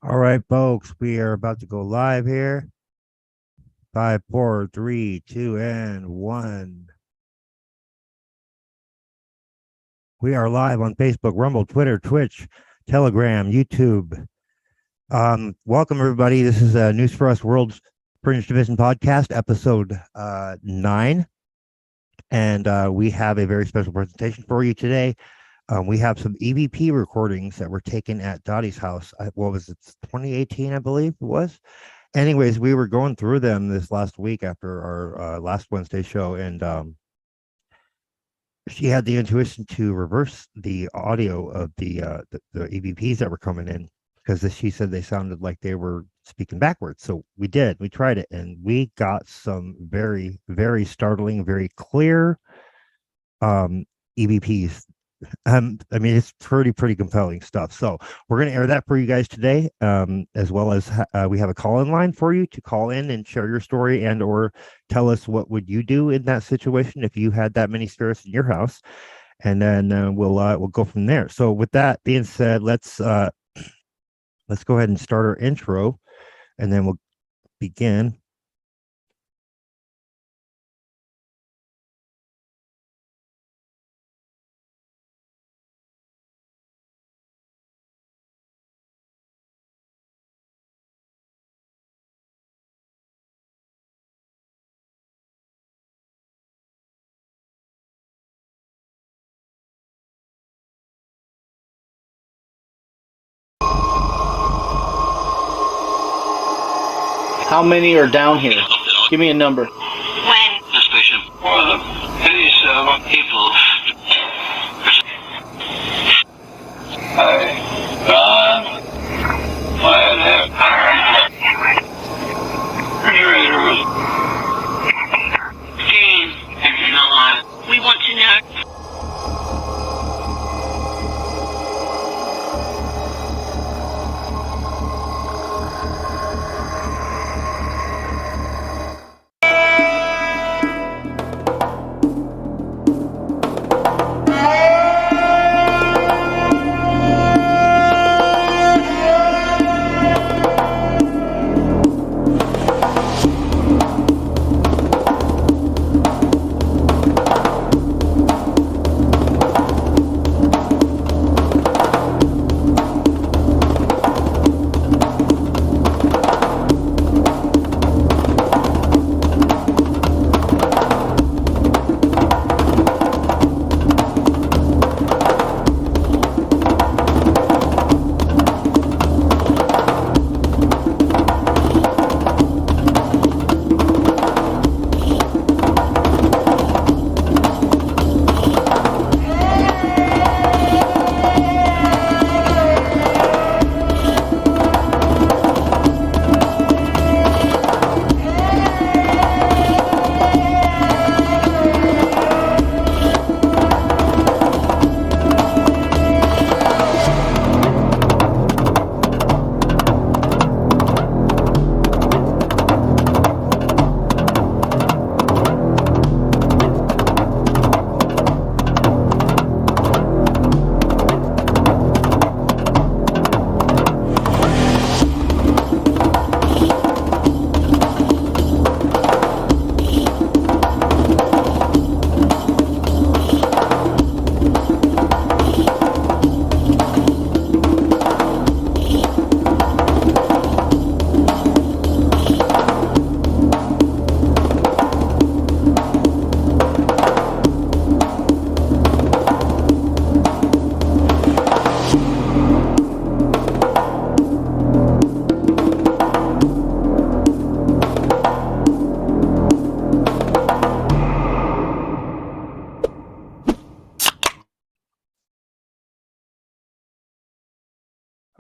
All right, folks, we are about to go live here. 5, 4, 3, 2, and 1. We are live on Facebook, Rumble, Twitter, Twitch, Telegram, YouTube. Welcome, everybody. This is News4us World's Fringe Division podcast, episode 9. And we have a very special presentation for you today. We have some EVP recordings that were taken at Dottie's house. What was it? 2018, I believe it was. Anyways, we were going through them this last week after our last Wednesday show, and she had the intuition to reverse the audio of the EVPs that were coming in because she said they sounded like they were speaking backwards. So we did. We tried it, and we got some very, very startling, very clear EVPs. I mean, it's pretty compelling stuff. So we're going to air that for you guys today, as well as we have a call-in line for you to call in and share your story and or tell us what would you do in that situation if you had that many spirits in your house, and then we'll go from there. So with that being said, let's go ahead and start our intro, and then we'll begin. How many are down here? Give me a number. When? Suspicion. Well, these people. We want to know.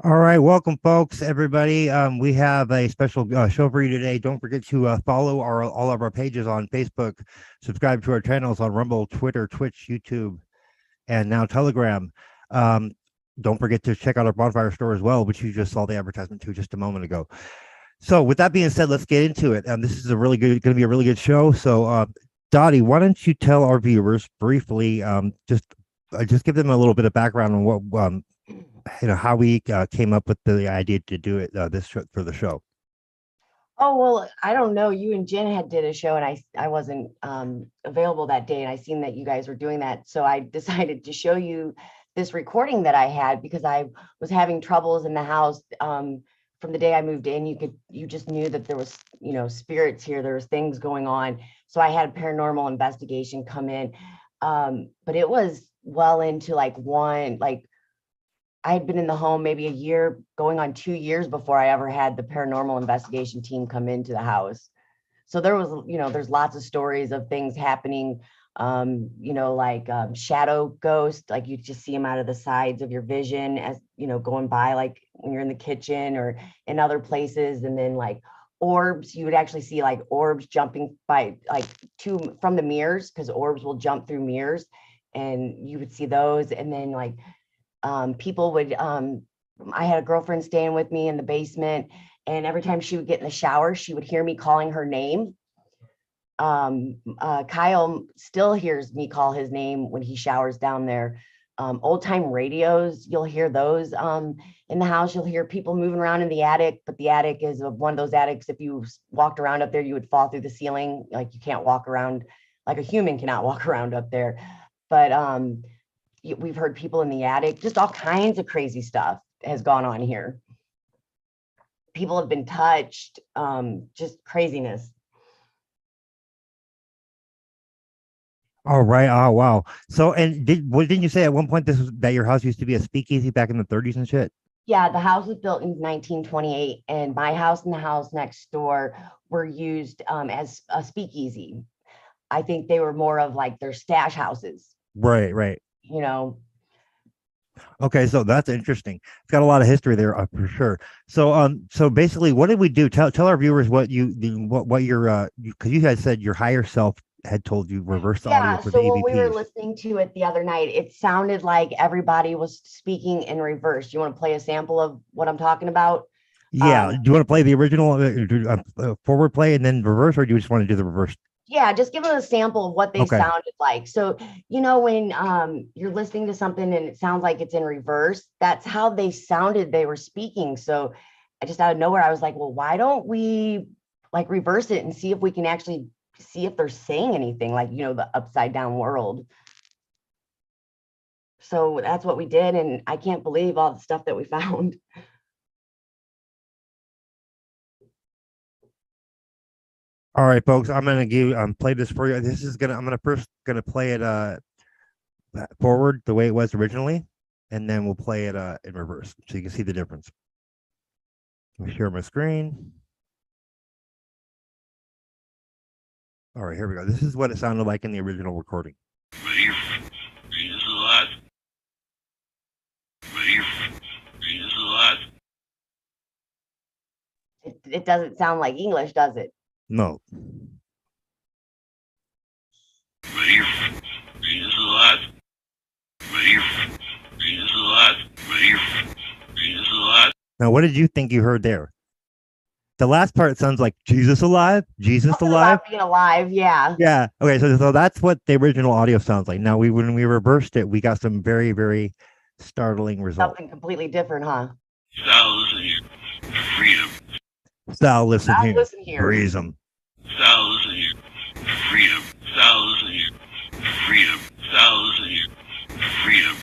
All right, welcome, folks, everybody. We have a special show for you today. Don't forget to follow all of our pages on Facebook, subscribe to our channels on Rumble, Twitter, Twitch, YouTube, and now Telegram. Don't forget to check out our bonfire store as well, which you just saw the advertisement to just a moment ago. So with that being said, let's get into it. This is going to be a really good show. So Dottie, why don't you tell our viewers briefly, just give them a little bit of background on what how we came up with the idea to do it for the show. Oh, well, I don't know. You and Jen had did a show and I wasn't available that day, and I seen that you guys were doing that. So I decided to show you this recording that I had because I was having troubles in the house from the day I moved in. You just knew that there was, spirits here. There was things going on. So I had a paranormal investigation come in. But it was well into I had been in the home maybe a year, going on 2 years before I ever had the paranormal investigation team come into the house. So there was, there's lots of stories of things happening, shadow ghost, like you just see them out of the sides of your vision as, going by, like when you're in the kitchen or in other places. And then like orbs, you would actually see like orbs jumping by from the mirrors, because orbs will jump through mirrors and you would see those. And then people would, I had a girlfriend staying with me in the basement, and every time she would get in the shower, she would hear me calling her name. Kyle still hears me call his name when he showers down there. Old time radios, you'll hear those in the house. You'll hear people moving around in the attic, but the attic is one of those attics, if you walked around up there, you would fall through the ceiling. Like you can't walk around, like a human cannot walk around up there. But we've heard people in the attic, just all kinds of crazy stuff has gone on here. People have been touched, just craziness. All right. Oh, wow. So, and didn't you say at one point that your house used to be a speakeasy back in the 30s and shit? Yeah, the house was built in 1928, and my house and the house next door were used as a speakeasy. I think they were more of like their stash houses. Right. Okay, so that's interesting. It's got a lot of history there for sure. So basically, what did we do? Tell our viewers what your because you guys said your higher self had told you reverse the audio for the so when we were EVPs. listening to it the other night, it sounded like everybody was speaking in reverse. You want to play a sample of what I'm talking about? Yeah. Do you want to play the original forward play and then reverse, or do you just want to do the reverse? Yeah, just give them a sample of what they Okay. sounded like. So, when you're listening to something and it sounds like it's in reverse, that's how they sounded. They were speaking. So I just out of nowhere, I was like, well, why don't we like reverse it and see if we can actually see if they're saying anything, like, the upside down world. So that's what we did. And I can't believe all the stuff that we found. All right, folks, I'm gonna play this for you. I'm gonna first play it forward the way it was originally, and then we'll play it in reverse so you can see the difference. Let me share my screen. All right, here we go. This is what it sounded like in the original recording. It doesn't sound like English, does it? No. Now, what did you think you heard there? The last part sounds like Jesus alive, Jesus Something alive. about being alive, yeah. Yeah. Okay. So that's what the original audio sounds like. Now when we reversed it, we got some very, very startling results. Something completely different, huh? Freedom. Sal, listen Now here. listen here. Freedom. Sal, listen here. Freedom. Sal, listen here. Freedom. Sal, listen here. Freedom.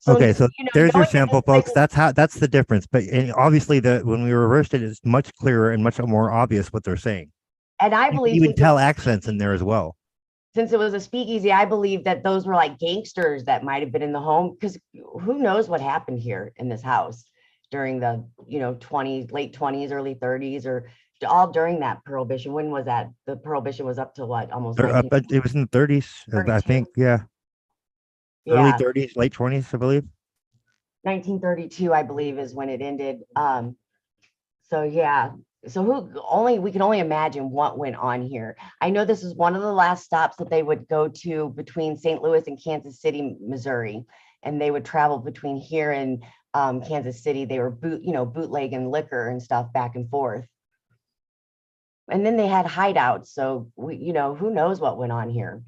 Okay, so there's your sample, folks. Like, That's the difference. But obviously, when we reversed it, it's much clearer and much more obvious what they're saying. and I You believe can even tell accents in there as well. Since it was a speakeasy, I believe that those were like gangsters that might have been in the home, because who knows what happened here in this house during the late 20s, early 30s, or all during that prohibition. When was that? The prohibition was up to what, almost It was in the 30s, I think. Yeah. Early 30s, late 20s, I believe. 1932, I believe, is when it ended. So yeah. So we can only imagine what went on here. I know this is one of the last stops that they would go to between St. Louis and Kansas City, Missouri, and they would travel between here and Kansas City. They were bootlegging liquor and stuff back and forth. And then they had hideouts. So who knows what went on here.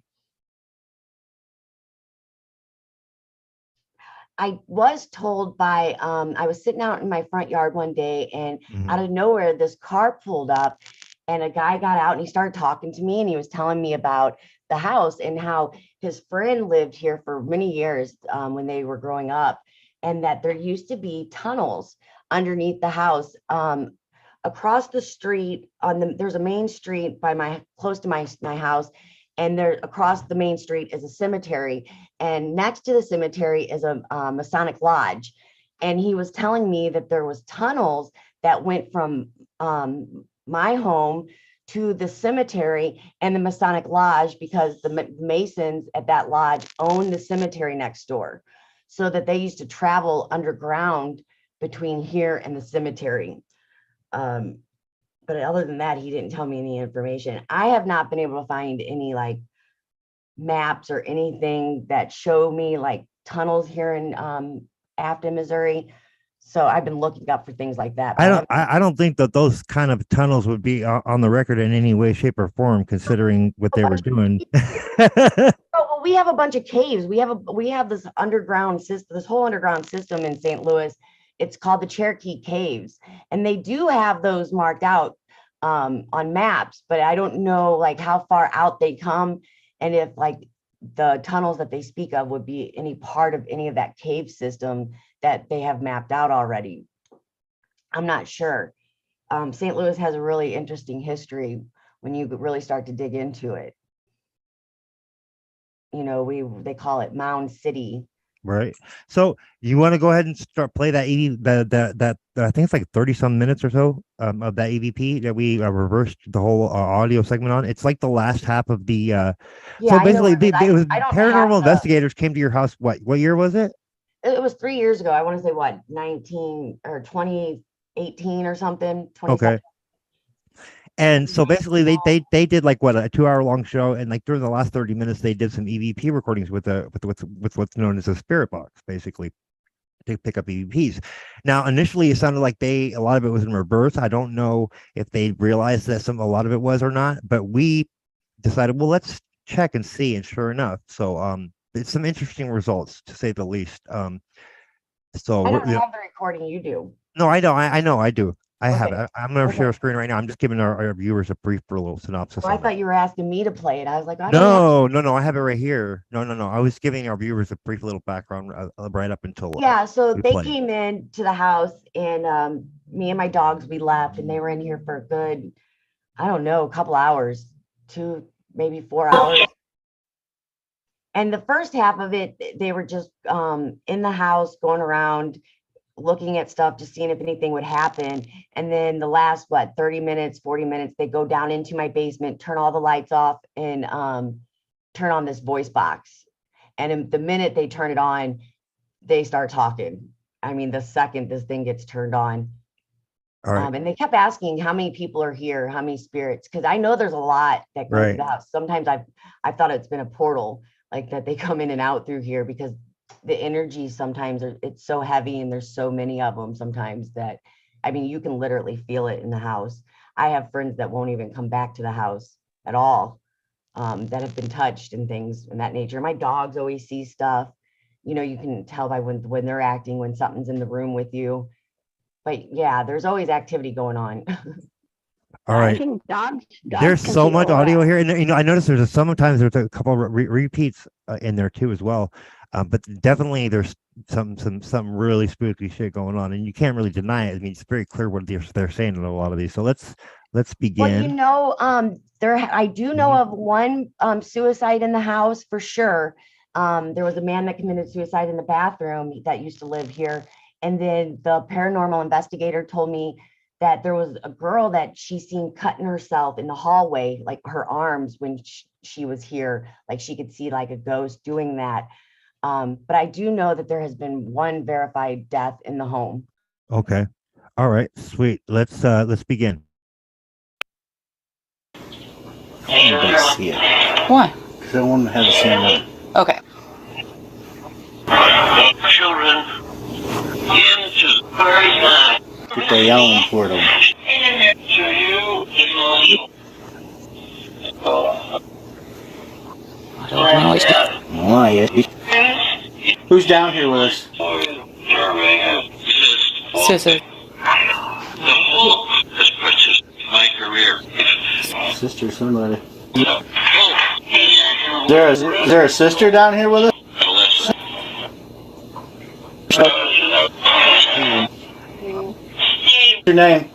I was told by, I was sitting out in my front yard one day, and out of nowhere, this car pulled up, and a guy got out and he started talking to me, and he was telling me about the house and how his friend lived here for many years when they were growing up, and that there used to be tunnels underneath the house. Across the street there's a main street close to my house, and there across the main street is a cemetery, and next to the cemetery is a Masonic lodge. And he was telling me that there was tunnels that went from my home to the cemetery and the Masonic lodge, because the Masons at that lodge own the cemetery next door, so that they used to travel underground between here and the cemetery. But other than that, he didn't tell me any information. I have not been able to find any like maps or anything that show me like tunnels here in Afton, Missouri. So I've been looking up for things like that. I don't think that those kind of tunnels would be on the record in any way, shape, or form, considering what they were doing. Oh, well, we have a bunch of caves. We have this underground system, this whole underground system in St. Louis. It's called the Cherokee Caves, and they do have those marked out on maps, but I don't know like how far out they come, and if like the tunnels that they speak of would be any part of any of that cave system that they have mapped out already. I'm not sure. St. Louis has a really interesting history when you really start to dig into it. You know, they call it Mound City. Right. So you want to go ahead and play that that I think it's like 30 some minutes or so of that EVP that we reversed the whole audio segment on. It's like the last half of the so basically it was paranormal investigators came to your house. What year was it? It was 3 years ago. I want to say what, 19 or 2018 or something. Okay. And so basically they did like what, a 2-hour long show, and like during the last 30 minutes they did some EVP recordings with what's known as a spirit box, basically to pick up EVPs. Now initially it sounded like a lot of it was in reverse. I don't know if they realized that a lot of it was or not, but we decided, well, let's check and see, and sure enough, so it's some interesting results, to say the least. So I don't have the recording, you do. No, I know I do. I have it. I'm going to share a Okay. screen right now. I'm just giving our viewers a little synopsis. Well, I thought you were asking me to play it. I was like, I don't No, I have it right here. No. I was giving our viewers a brief little background right up until yeah. So they played. came in to the house, and me and my dogs, we left, and they were in here for a good, I don't know, a couple hours, 2, maybe 4 hours. And the first half of it, they were just in the house, going around, looking at stuff, just seeing if anything would happen. And then the last, 30 minutes, 40 minutes, they go down into my basement, turn all the lights off, and turn on this voice box. And the minute they turn it on, they start talking. I mean, the second this thing gets turned on. All right. And they kept asking how many people are here, how many spirits, because I know there's a lot that go to the house. Sometimes I thought it's been a portal, like that they come in and out through here, because the energy sometimes it's so heavy, and there's so many of them sometimes that, I mean, you can literally feel it in the house. I have friends that won't even come back to the house at all, that have been touched and things in that nature. My dogs always see stuff. You know, you can tell by when they're acting, when something's in the room with you. But yeah, there's always activity going on. All right. I think dogs There's can so feel much that. audio here, and I noticed sometimes there's a couple of repeats in there too as well. But definitely there's some really spooky shit going on, and you can't really deny it. I mean, it's very clear what they're saying in a lot of these. So let's begin. Well, you know, I do know of one suicide in the house for sure. There was a man that committed suicide in the bathroom that used to live here. And then the paranormal investigator told me that there was a girl that she seen cutting herself in the hallway, like her arms, when she was here, like she could see like a ghost doing that. But I do know that there has been one verified death in the home. Okay. All right. Sweet. Let's begin. Everybody see it. Why? Because I want to have the same one. Okay. Children into paradise. Get the yelling for them. To you, I don't know. Oh, yeah. Who's down here with us? Sister. The whole has purchased my career. Sister, somebody. Is there a sister down here with us? What's your name?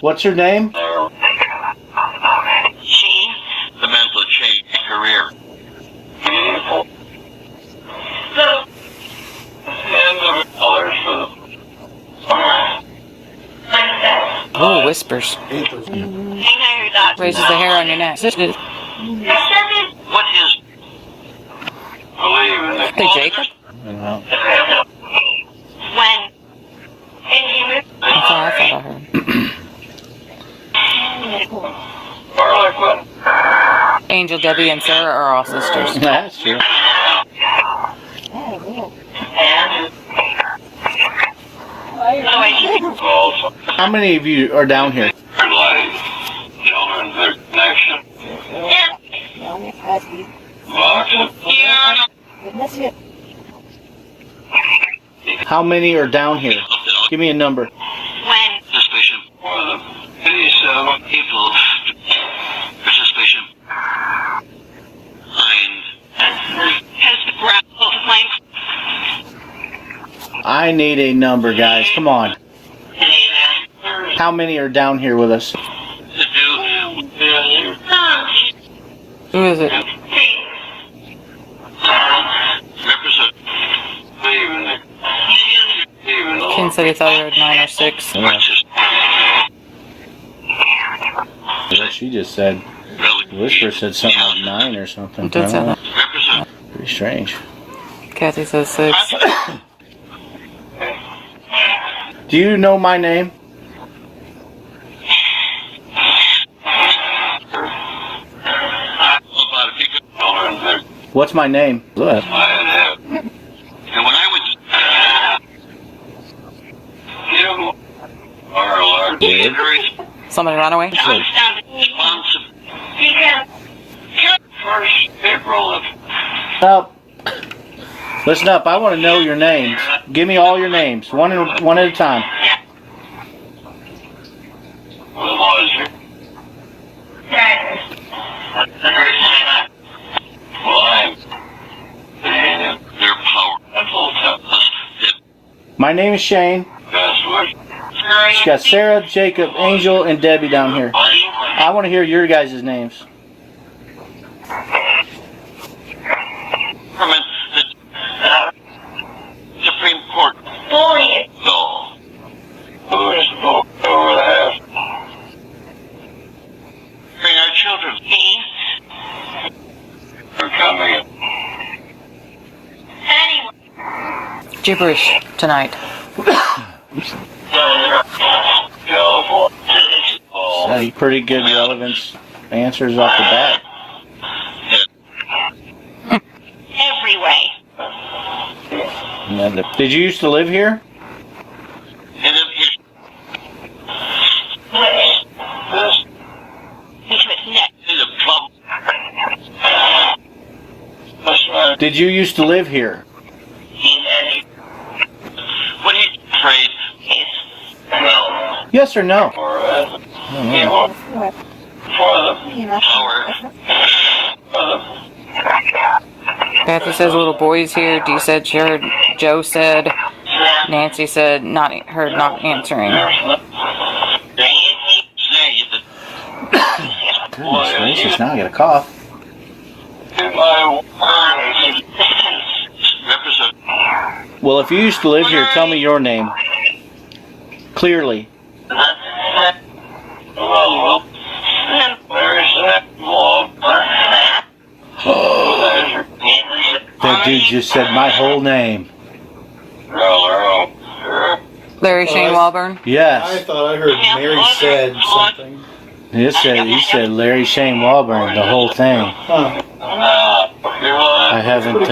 What's her name? She. The mental change career. Oh, whispers. I know who that. Raises the hair on your neck. What is? Hey, Jacob? No. When? That's all I thought I heard. Angel, Debbie, and Sarah are all sisters. That's true. How many of you are down here? How many are down here? Give me a number. When? Participation for the 87 people. Participation. Has the grapple length. I need a number, guys. Come on. How many are down here with us? To do. Who is it? Represent. Ken said he thought he heard 9 or 6. What she just said. Whisper said something like 9 or something. It did say that. Represent. Pretty strange. Kathy says 6. Do you know my name? What's my name? Look. And when I was Somebody ran away? Up. Listen up. I want to know your names. Give me all your names, one at a time. My name is Shane. She's got Sarah, Jacob, Angel, and Debbie down here. I want to hear your guys' names. Supreme Court. No. Who's over the house? Bring our children. We're coming. Gibberish tonight. Pretty good relevance answers off the bat. Every way. Did you used to live here? Did you used to live here? What are you afraid? Yes or no? Kathy says little boy's here. Dee said she heard. Joe said. Nancy said heard not answering. Goodness gracious, now I got a cough. Well, if you used to live here, tell me your name. Clearly. That dude just said my whole name. Larry Shane Walburn? Yes. I thought I heard Mary said something. He said Larry Shane Walburn, the whole thing. Huh. I haven't,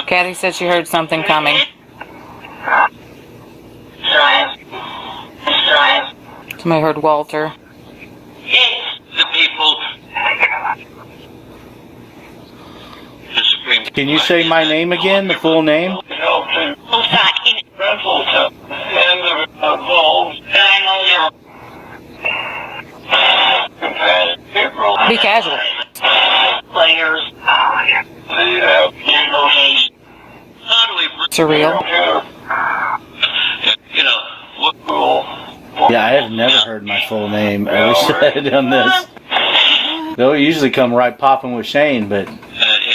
Kathy said she heard something coming. Somebody heard Walter. It's the people. The Supreme. Can you say my name again, the full name? Be casual. Players. How do we? Surreal. You know what? Yeah, I have never heard my full name ever said on this. They'll usually come right popping with Shane, but You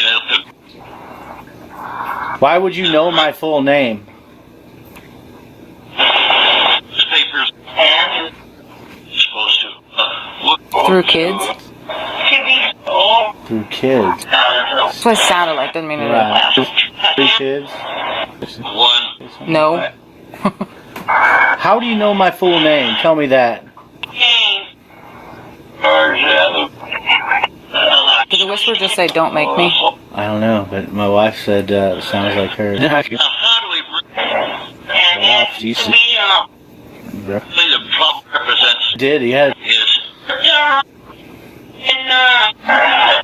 know, why would you know my full name? the papers supposed to. Through kids. Through kids. That's what it sounded like. Doesn't mean it. Right. Through kids? One. No. How do you know my full name? Tell me that. Did the whisper just say, "Don't make me"? I don't know, but my wife said it sounds like her. How do we? Jesus. The club represents Did he had? is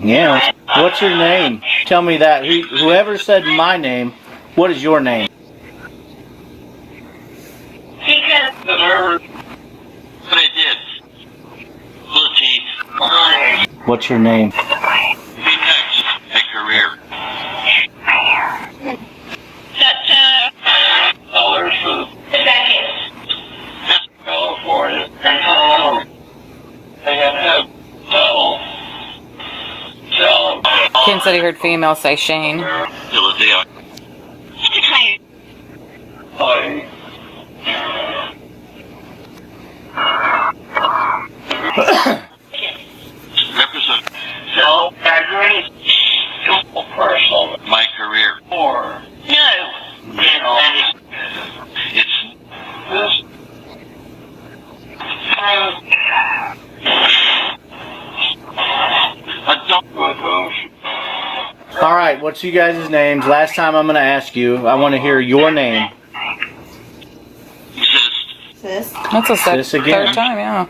Yeah. What's your name? Tell me that. Whoever said my name, what is your name? what I did. What's your name? Be next. A career. That's California. They have Ken said he heard female say Shane. Philadelphia. Represent my career. No. It's this. All right, what's you guys' names? Last time I'm going to ask you. I want to hear your name. That's the Sis again. third time, yeah.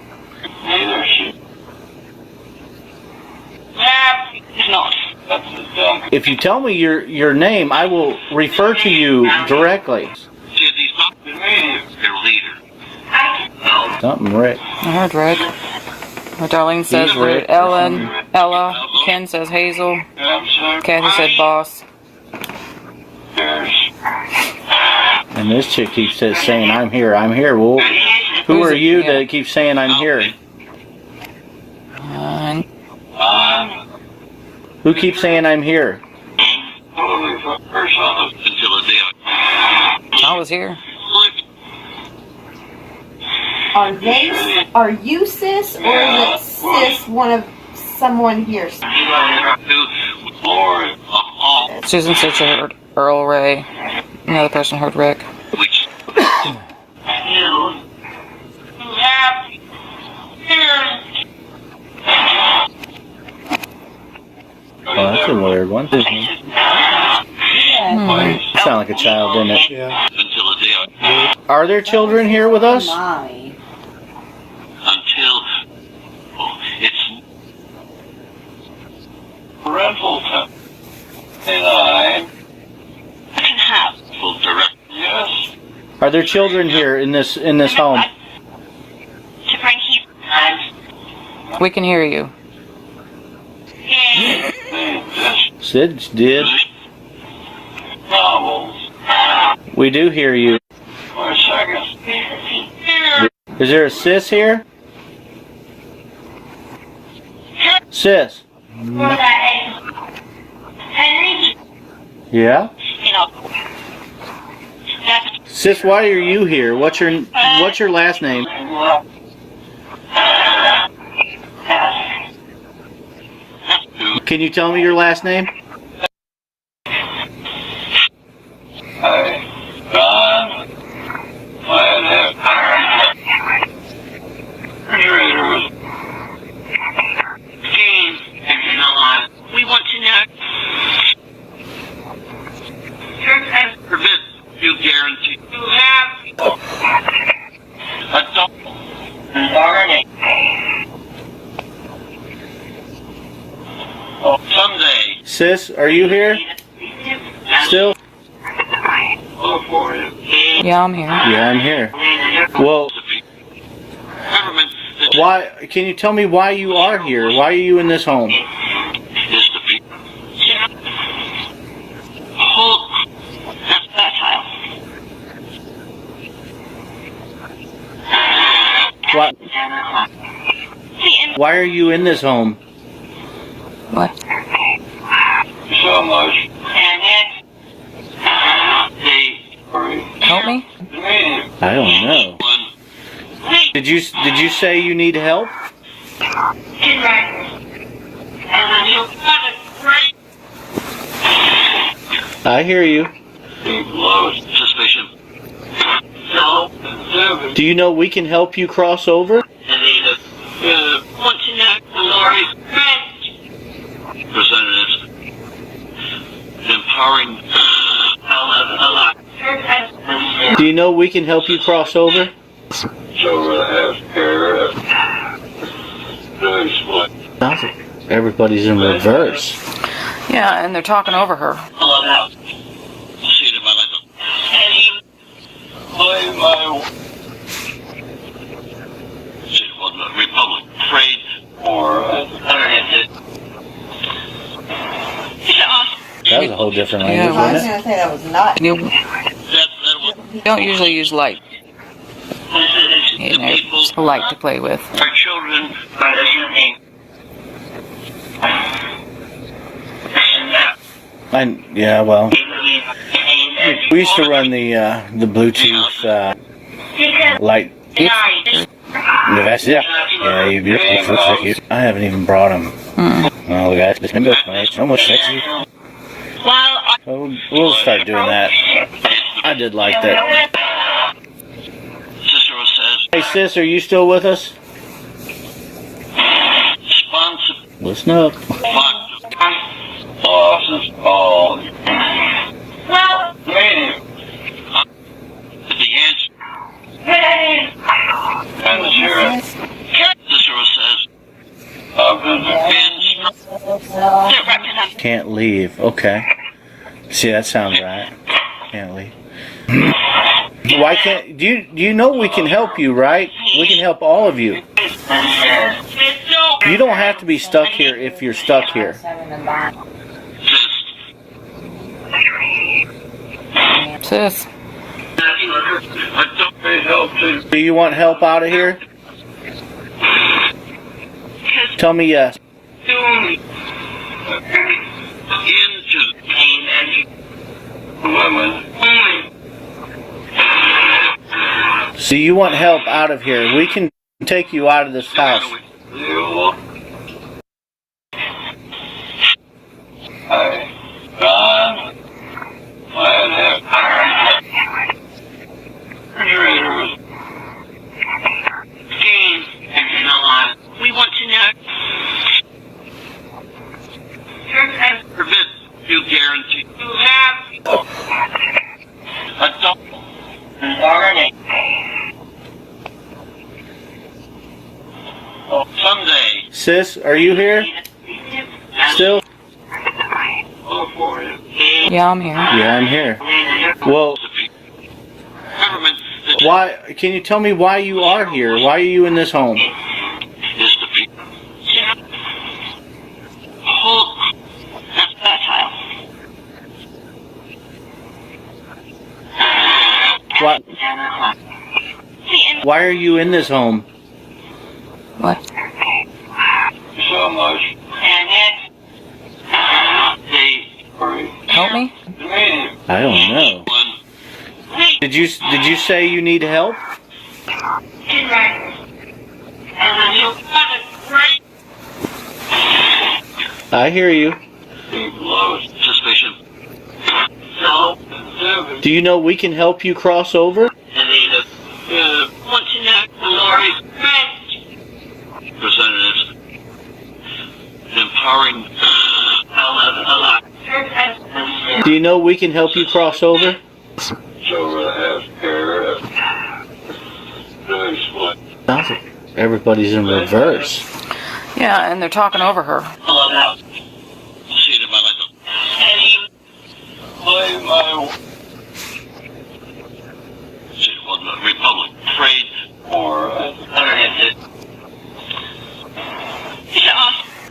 If you tell me your name, I will refer to you directly. Their leader. Something, Rick. I heard Rick. My Darlene says He's Rick. Ella. Ken says Hazel. Kathy said boss. And this chick keeps saying, I'm here, I'm here. Well, who are you that keeps saying I'm here? Who keeps saying I'm here? I was here. Are you sis, or is it sis someone here? Susan said she heard Earl Ray. Another person heard Rick. Oh, that's a weird one. Sound like a child, didn't it? Yeah. Are there children here with us? Until it's parental and I can have full direct. Yes. Are there children here in this home? To bring you. We can hear you. Sid did. Novels. We do hear you. For a second. Is there a sis here? Sis. Henry. Yeah? You know. Sis, why are you here? What's your last name? Can you tell me your last name? We want to know. Forbid you guarantee. You have. Sis, are you here? Still? Yeah, I'm here. Yeah, I'm here. Well, why? Can you tell me why you are here? Why are you in this home? Why are you in this home? What? So much. Help me? I don't know. Did you say you need help? I hear you. Suspicion. Do you know we can help you cross over? Want to know Lori's friend. Representatives. Empowering. Do you know we can help you cross over? Everybody's in reverse. Yeah, and they're talking over her. Republic trade or That was a whole different Yeah, language, I was wasn't gonna say that was not. You don't usually use light. You know, it's light to play with. our children it? Yeah, well, we used to run the Bluetooth light. Yeah, I haven't even brought them. Oh, guys, it's so much sexy. So we'll start doing that. I did like that. Cicero says Hey, sis, are you still with us? sponsor Listen up. bosses all Well, the answer and the sheriff. Cicero says Can't leave. Okay. See, that sounds right. Can't leave. Why can't do you know we can help you, right? We can help all of you. You don't have to be stuck here if you're stuck here. Sis. Do you want help out of here? Tell me yes. So you want help out of here? We can take you out of this house. we want to know. Forbid you guarantee You have adult someday. Sis, are you here? Still? Yeah, I'm here. Yeah, I'm here. Well, Government why? Can you tell me why you are here? Why are you in this home? is to be Why are you in this home? What? so much. Help me? I don't know. Did you say you need help? I hear you. Suspicion. Do you know we can help you cross over? want to know Lori's friend. Representatives. Empowering. Do you know we can help you cross over? Everybody's in reverse. Yeah, and they're talking over her. See it in my life. the Republic trade or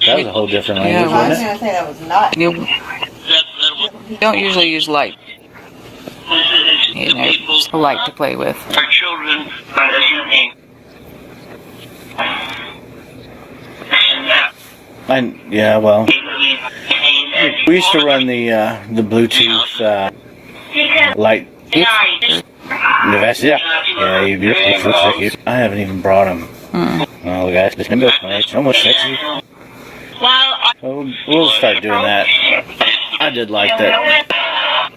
That was a whole different Yeah, language, I was wasn't it? gonna say that was not. You don't usually use light. You know, it's a light to play with. our children And yeah, well, we used to run the Bluetooth light device. Yeah, I haven't even brought them. Well, guys, it's almost sexy. So we'll start doing that. I did like that.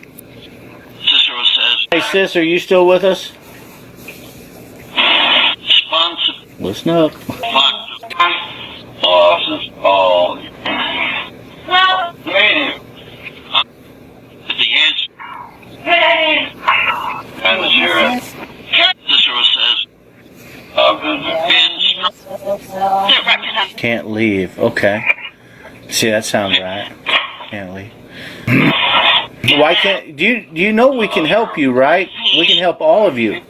Cicero says Hey, sis, are you still with us? sponsor Listen up. bosses all Well, the answer and the sheriff. Cicero says that represents Can't leave. Okay. See, that sounds right. Can't leave. Why can't? Do you know we can help you, right? We can help all of you.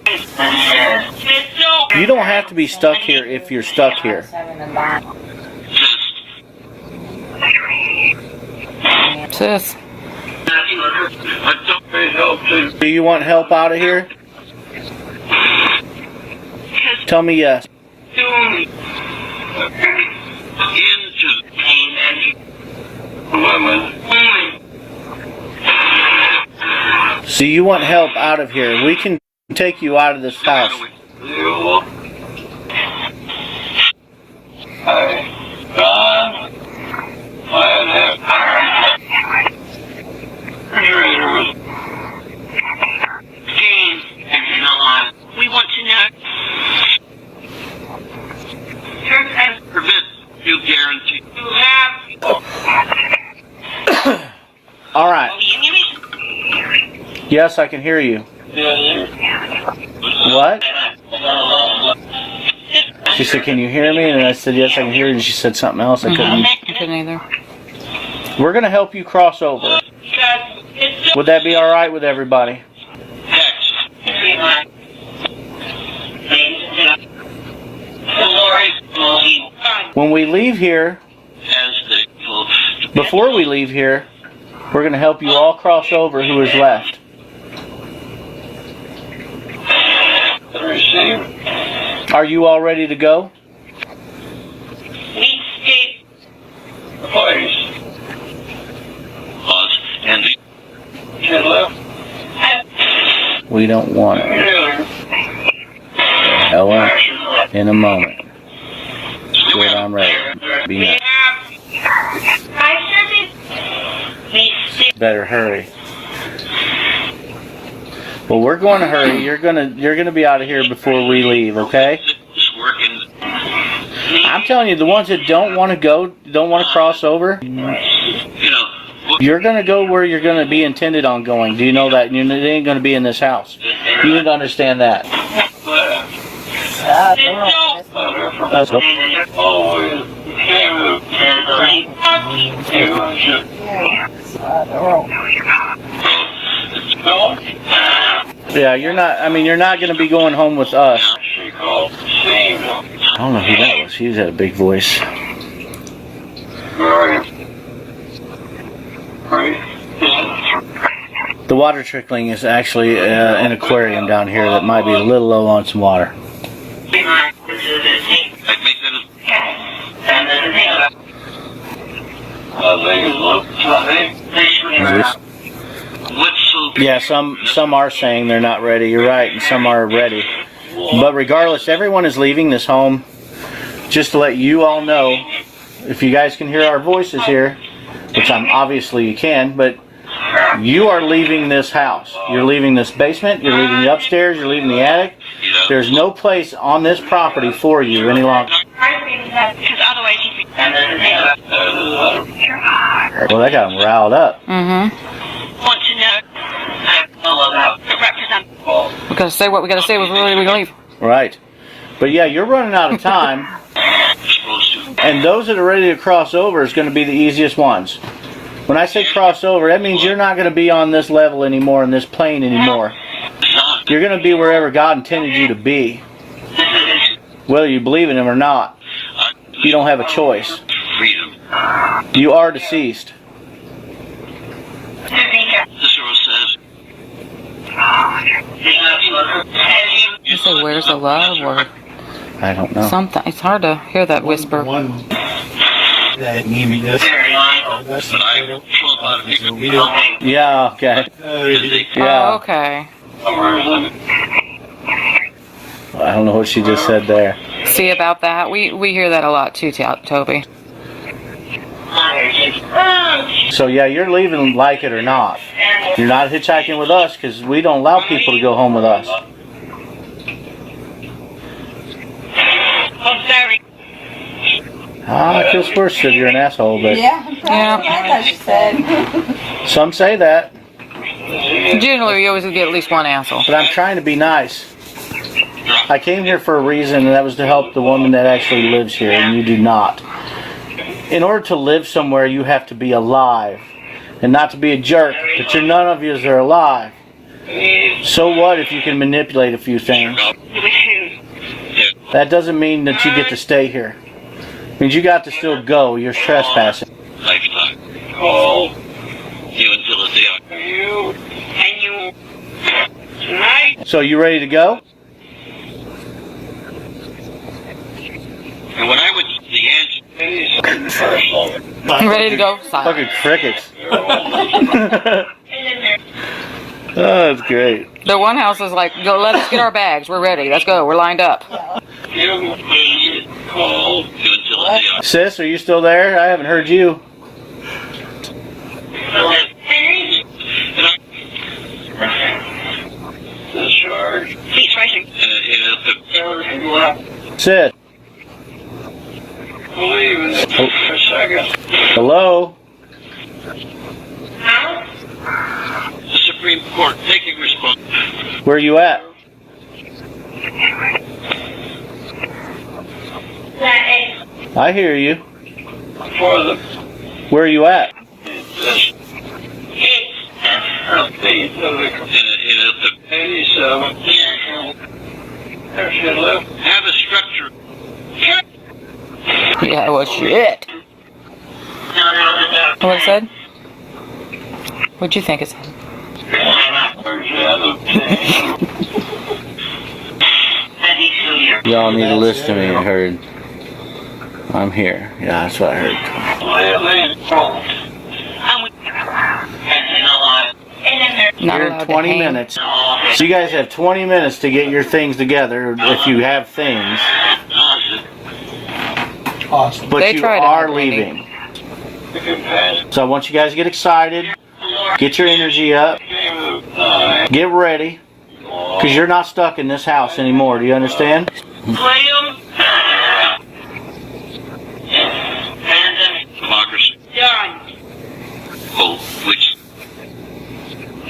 You don't have to be stuck here if you're stuck here. Sis. Do you want help out of here? Tell me yes. into women. So you want help out of here? We can take you out of this house. we want to know. Forbid you guarantee. You have All right. Yes, I can hear you. What? She said, "Can you hear me?" And I said, "Yes, I can hear you." And she said something else. I couldn't. I couldn't either. We're gonna help you cross over. Would that be all right with everybody? When we leave here, before we leave here, we're going to help you all cross over who is left. Are you all ready to go? We don't want it. Ella, in a moment. Good, I'm ready. Be nice. Better hurry. Well, we're going to hurry. You're gonna be out of here before we leave, okay? I'm telling you, the ones that don't want to go, don't want to cross over, you're gonna go where you're gonna be intended on going. Do you know that? You ain't gonna be in this house. You need to understand that. Let's go. Yeah, you're not. I mean, you're not going to be going home with us. I don't know who that was. He had a big voice. The water trickling is actually an aquarium down here that might be a little low on some water. Yeah, some are saying they're not ready. You're right, and some are ready. But regardless, everyone is leaving this home. Just to let you all know, if you guys can hear our voices here, which obviously you can, but you are leaving this house. You're leaving this basement. You're leaving the upstairs. You're leaving the attic. There's no place on this property for you any longer. Well, that got them riled up. Want to know that represents. We gotta say what we gotta say before we leave. Right. But yeah, you're running out of time. And those that are ready to cross over is going to be the easiest ones. When I say cross over, that means you're not going to be on this level anymore, in this plane anymore. You're going to be wherever God intended you to be. Whether you believe in Him or not, you don't have a choice. Freedom. You are deceased. Cicero says. You say, where's the love? Or I don't know. something. It's hard to hear that whisper. One that gave me this. That's But I the flip out of it. Yeah, okay. Oh, Yeah. okay. I don't know what she just said there. See about that? We hear that a lot too, Toby. So yeah, you're leaving like it or not. You're not hitchhiking with us because we don't allow people to go home with us. I'm very. I feel worse if you're an asshole, but Yeah, I'm proud of that, she said. some say that. Generally, we always get at least one asshole. But I'm trying to be nice. I came here for a reason, and that was to help the woman that actually lives here, and you do not. In order to live somewhere, you have to be alive, and not to be a jerk, but none of you are alive. So what if you can manipulate a few things? That doesn't mean that you get to stay here. It means you got to still go. You're trespassing. Lifetime. Oh. You until the day I. You and you tonight. So you ready to go? And when I would the answer. I'm ready to go. Silent. Fucking crickets. Oh, that's great. The one house is like, go, let us get our bags. We're ready. Let's go. We're lined up. You call. You until the day I. Sis, are you still there? I haven't heard you. Please racing. Sis. Hello? The Supreme Court taking response. Where are you at? I hear you. For the Where are you at? Have a structure. Yeah, well, shit. What it said? What'd you think it said? Y'all need to listen to me. I heard. I'm here. Yeah, that's what I heard. Not You're allowed in to 20 hang. minutes. So you guys have 20 minutes to get your things together if you have things. awesome. But They you tried to are help, Randy. leaving. So I want you guys to get excited. Get your energy up. Get ready. Because you're not stuck in this house anymore. Do you understand? Freedom. Democracy. Done. Oh, which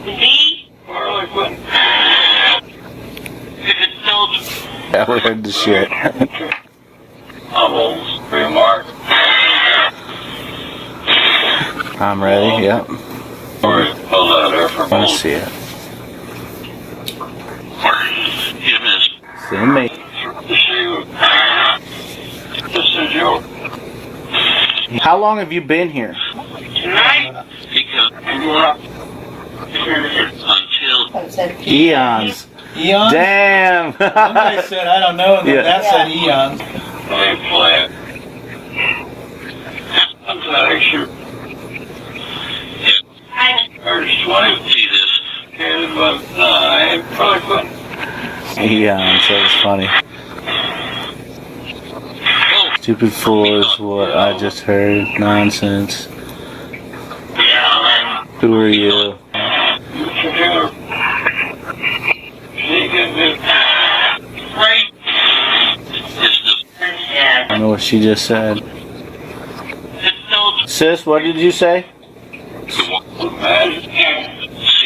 B. if it tells Yeah, we heard the shit. remark. I'm ready. Yep. Want to see it. Him is. See me. How long have you been here? Tonight. Because until Eons. Eon? Damn. Somebody said, I don't know, and then Yeah. that said eons. they play. See this. Eons. That was funny. Stupid fool is what I just heard. Nonsense. Who are you? I don't know what she just said. Sis, what did you say? See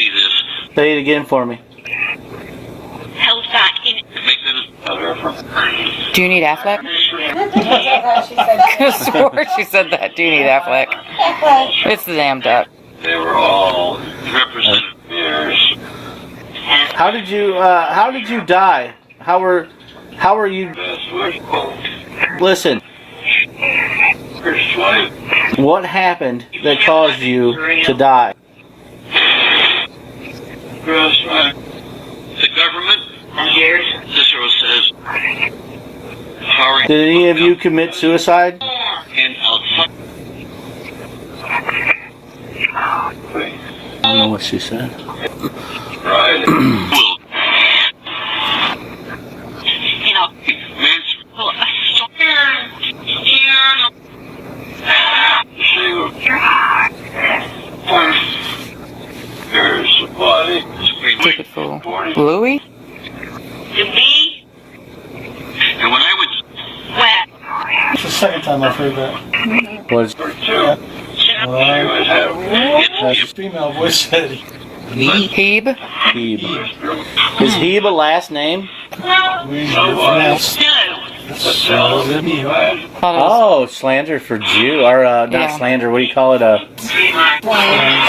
this. Say it again for me. Held back in. Make that Do you need Affleck? She said, I swore she said that. Do you need Affleck? It's the damn duck. They were all representative bears. How did you die? How were you? Listen. What happened that caused you to die? The government, Cicero says, Did any of you commit suicide? and outside. I don't know what she said. Right. You know, Man's well, there's a body Stupid fool. Bluey? to be and when I was wet. It's the second time I've heard that. Was That's a female voice said. Hebe? Hebe. Is Hebe a last name? So, let me. Thought it was Oh, slander for Jew, or not Yeah. slander. What do you call it?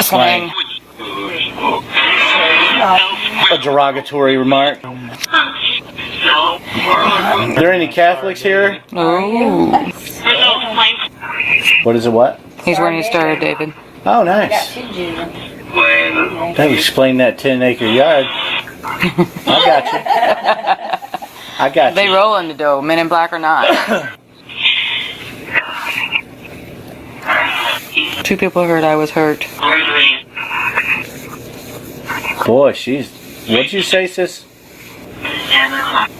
slang. A derogatory remark. Are there any Catholics here? Ooh. What is it? What? He's wearing his Star of David. Oh, nice. That would explain that 10-acre yard. I got you. I got They you. roll in the dough, men in black or not. Two people heard I was hurt. Boy, she's. What'd you say, sis?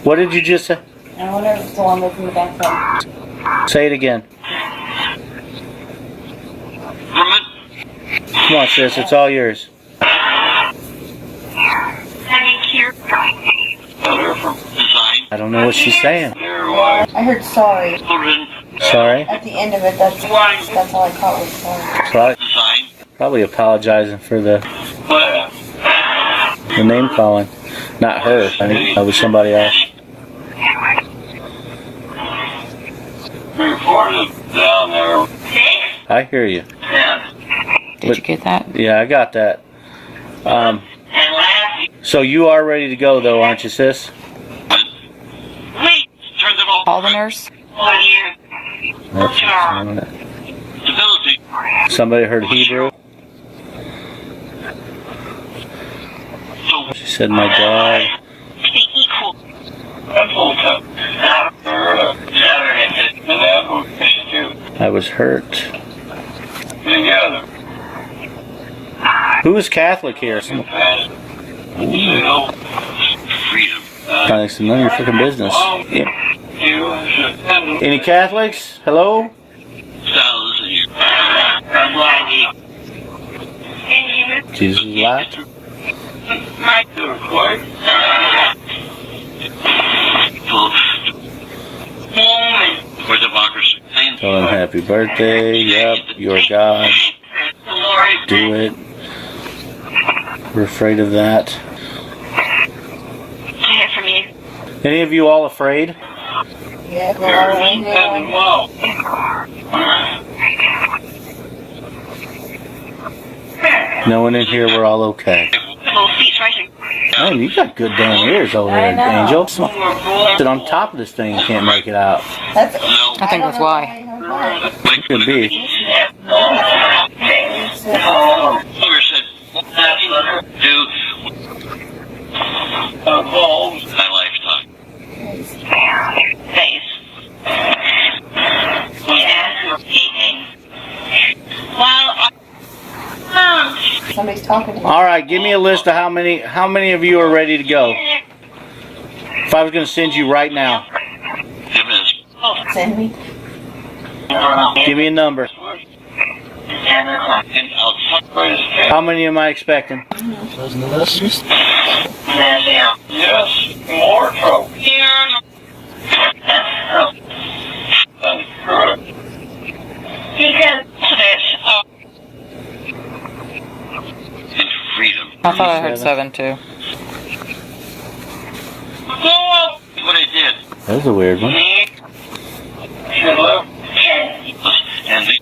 What did you just say? I wonder if it's the one that's in the back. Say it again. Come on, sis. It's all yours. I don't know what she's saying. I heard sorry Sorry. at the end of it. That's all I caught was sorry. Probably apologizing for the name calling. Not her. I think that was somebody else. down there. I hear you. Did you get that? Yeah, I got that. So you are ready to go, though, aren't you, sis? Wait, Turn them all. Call the nurse? 1 year. Stability. Somebody heard Hebrew. She said, my dad. They equal. I was hurt. Together. Who is Catholic here? Freedom. None of your freaking business. Yeah. Any Catholics? Hello? Jesus is alive. For democracy. Tell him happy birthday. Yep, you're God. Do it. We're afraid of that. I hear from you. Any of you all afraid? Yeah, go all the way down. No one in here, we're all okay. Little feet rising. Man, you got good damn ears over there, Angel. Sit on top of this thing, you can't make it out. That's, I think that's why. Could be. Lawyer said, do my lifetime. Face. Yeah. Well, somebody's talking to me. All right, give me a list of how many of you are ready to go. If I was going to send you right now, Send me. give me a number. And outside. How many am I expecting? Doesn't the listeners? Yes, more trouble. And freedom. I thought I heard 7 too. What I did. That's a weird one. And the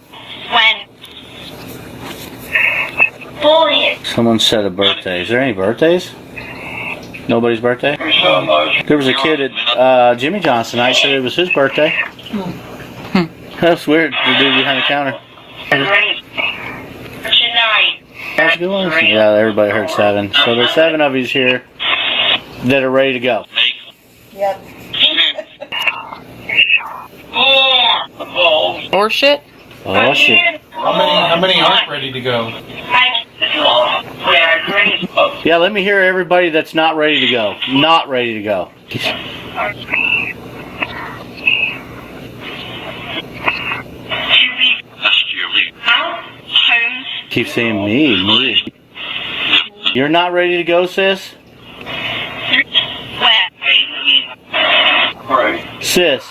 When? Boy. Someone said a birthday. Is there any birthdays? Nobody's birthday? There was a kid at Jimmy John's tonight said it was his birthday. That's weird. The dude behind the counter. That's a good one. Yeah, everybody heard 7. So there's 7 of you here that are ready to go. Yep. Or shit? Oh shit. How many aren't ready to go? Yeah, let me hear everybody that's not ready to go. Not ready to go. Keep saying me. You're not ready to go, sis? Sis.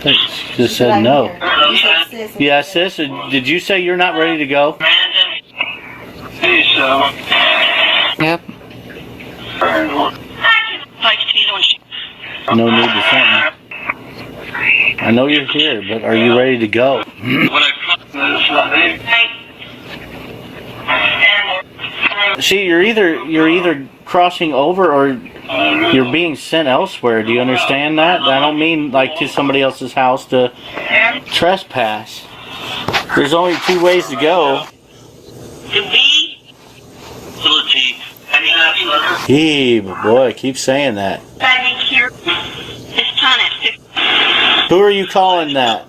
She just said no. You said sis. Yeah, sis, did you say you're not ready to go? Yep. No need to something. I know you're here, but are you ready to go? See, you're either crossing over or you're being sent elsewhere. Do you understand that? I don't mean like to somebody else's house to trespass. There's only 2 ways to go. Hey, boy, keep saying that. Who are you calling that?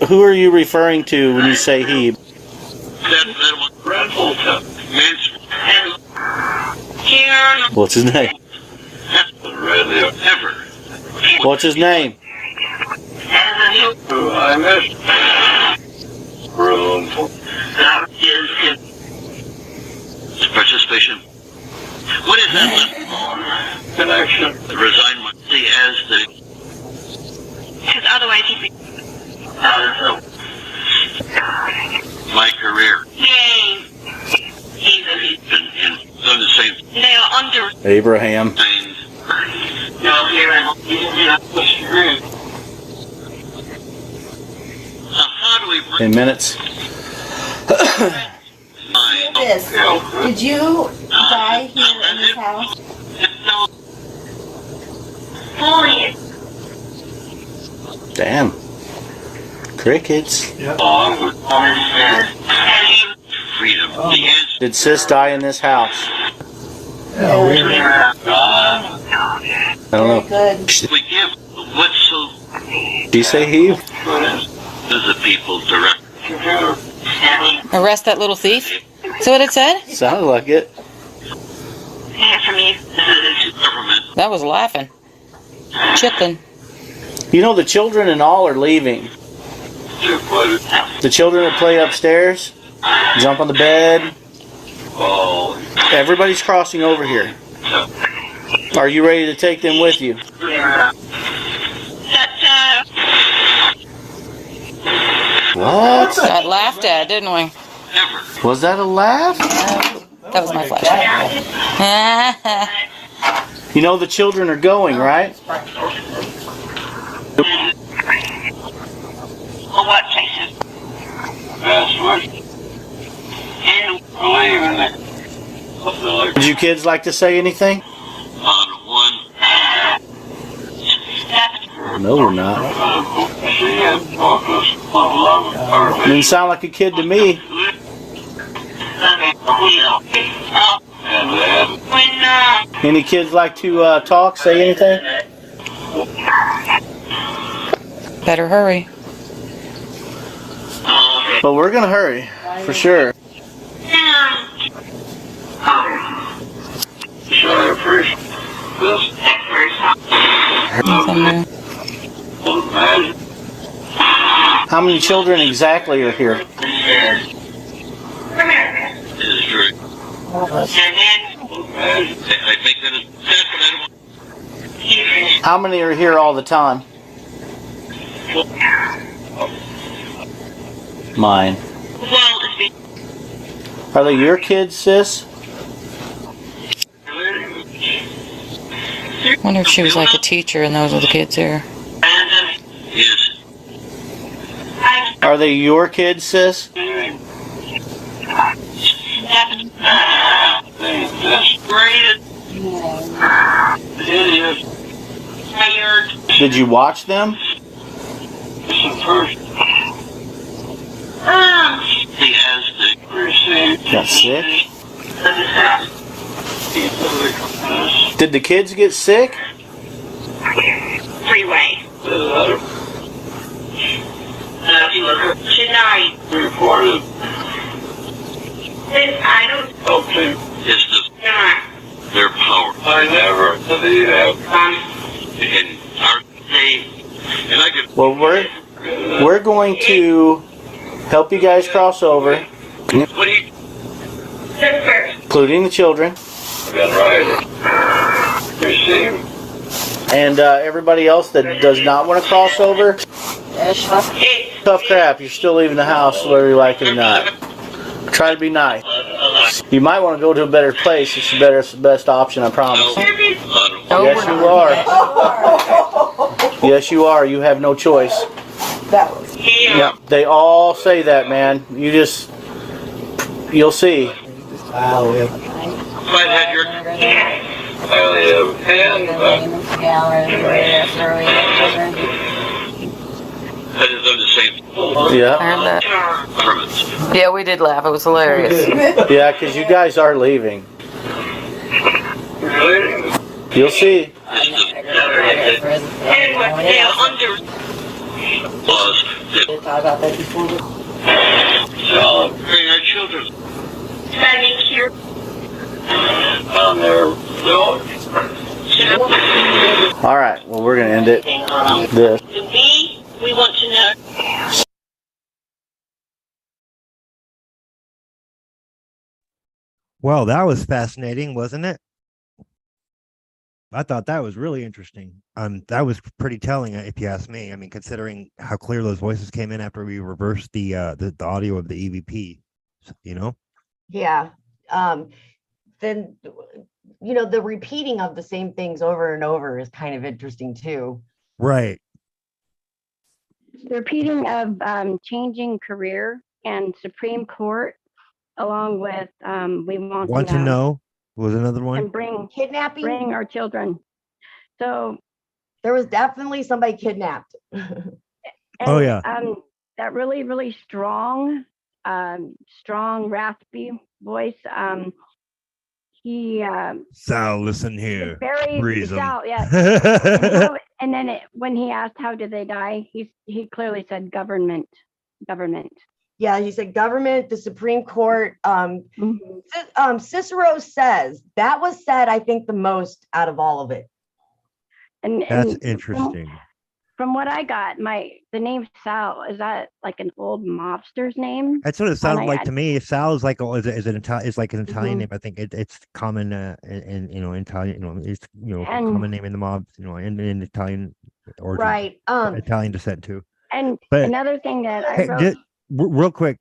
Who are you referring to when you say he? What's his name? What's his name? Participation. What is that? Connection. Resign my as the. Because otherwise he'd be. My career. Yay. And done the same. They are under. Abraham. How do we bring 10 minutes. This. Did you die here in this house? Damn. Crickets. freedom? Did sis die in this house? I don't know. Good. We give what's so Did you say he? to the people direct. Arrest that little thief? Is that what it said? Sounded like it. Hear from you. Government. That was laughing. Chicken. You know, the children and all are leaving. The children that play upstairs, jump on the bed. Everybody's crossing over here. Are you ready to take them with you? What? Got laughed at, didn't we? Was that a laugh? That was my flashlight. You know the children are going, right? Or what places? And Would you kids like to say anything? On one. No, we're not. Didn't sound like a kid to me. Any kids like to talk, say anything? Better hurry. But we're gonna hurry, for sure. Nothing new. How many children exactly are here? Is true. I make that as bad, but I don't. How many are here all the time? Mine. Are they your kids, sis? I wonder if she was like a teacher and those are the kids here. Yes. Are they your kids, sis? Did you watch them? He has the Got sick? Did the kids get sick? Freeway. Tonight. reported. I don't Okay. Is not. their power. I never believe that. And are they? And I could. Well, we're going to help you guys cross over, What do you? including the children, Got right. Receive. and everybody else that does not want to cross over. Tough crap. You're still leaving the house whether you like it or not. Try to be nice. You might want to go to a better place. It's the best option, I promise. Yes, you are. Yes, you are. You have no choice. Yep. They all say that, man. You'll see. Might have your. That is on the same. Yeah. I heard that. Permits. Yeah, we did laugh. It was hilarious. Yeah, because you guys are leaving. You'll see. Laws that bring our children on their road. All right. Well, we're gonna end it. This. We want to know. Well, that was fascinating, wasn't it? I thought that was really interesting. That was pretty telling, if you ask me. I mean, considering how clear those voices came in after we reversed the audio of the EVP, you know? Yeah. Then, the repeating of the same things over and over is kind of interesting too. Right. The repeating of changing career and Supreme Court, along with we want to know was another one. and bring Kidnapping. our children. So There was definitely somebody kidnapped. Oh, yeah. That really, really strong, raspy voice. He Sal, listen here. very Sal, yeah. And then when he asked how did they die, he clearly said government. Yeah, he said government, the Supreme Court. Cicero says that was said, I think, the most out of all of it. And That's interesting. From what I got, the name Sal, is that like an old mobster's name? That's what it sounded like to me. Sal is like is like an Italian name. I think it's common in Italian. It's common name in the mob. In Italian origin, Right. Italian descent too. But another thing that I wrote. Real quick,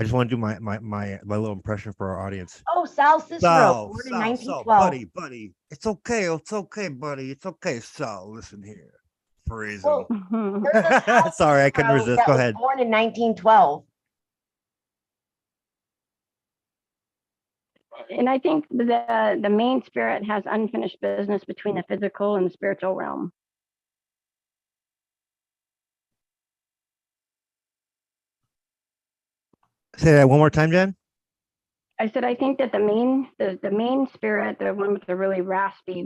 I just want to do my little impression for our audience. Oh, Sal Cicero, born in 1912. Buddy, it's okay, buddy, it's okay. Sal, listen here, freeze. Well, sorry, I couldn't resist. Go ahead. Born in 1912. And I think the main spirit has unfinished business between the physical and the spiritual realm. Say that one more time, Jen. I said I think that the main spirit, the one with the really raspy,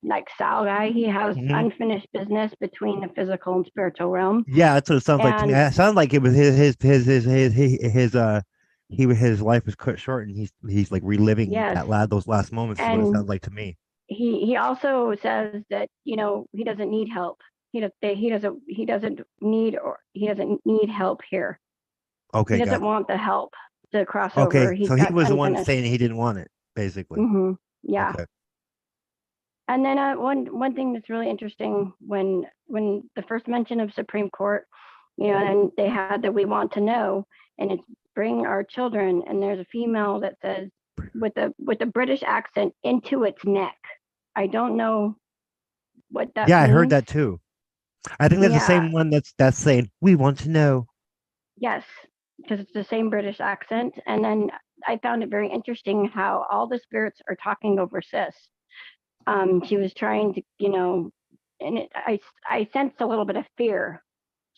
like Sal guy, he has unfinished business between the physical and spiritual realm. Yeah, that's what it sounds like to me. It sounds like it was his life was cut short, and he's like reliving those last moments. Is what it sounds like to me. He also says that he doesn't need help. He doesn't need help here. Okay, he doesn't want the help to cross over. Okay, so he was the one saying he didn't want it, basically. Yeah. Okay. And then one thing that's really interesting when the first mention of Supreme Court, and they had that we want to know, and it's bring our children, and there's a female that says with a British accent, into its neck. I don't know what that Yeah, I heard means. that too. I think that's the Yeah. same one that's saying, we want to know. Yes, because it's the same British accent. And then I found it very interesting how all the spirits are talking over Sis. She was trying to, and I sensed a little bit of fear.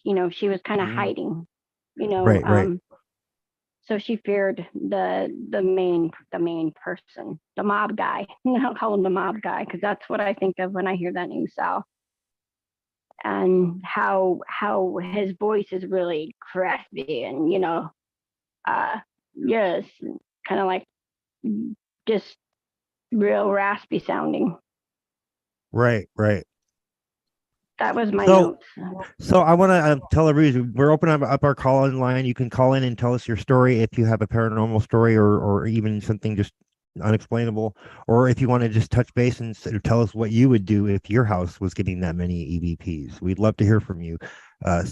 She was kind of hiding. Right. So she feared the main person, the mob guy. I'll call him the mob guy because that's what I think of when I hear that name, Sal. And how his voice is really crafty and yes, kind of like just real raspy sounding. Right. That was my notes. So I want to tell everybody we're opening up our call-in line. You can call in and tell us your story if you have a paranormal story or even something just unexplainable, or if you want to just touch base and tell us what you would do if your house was getting that many EVPs. We'd love to hear from you.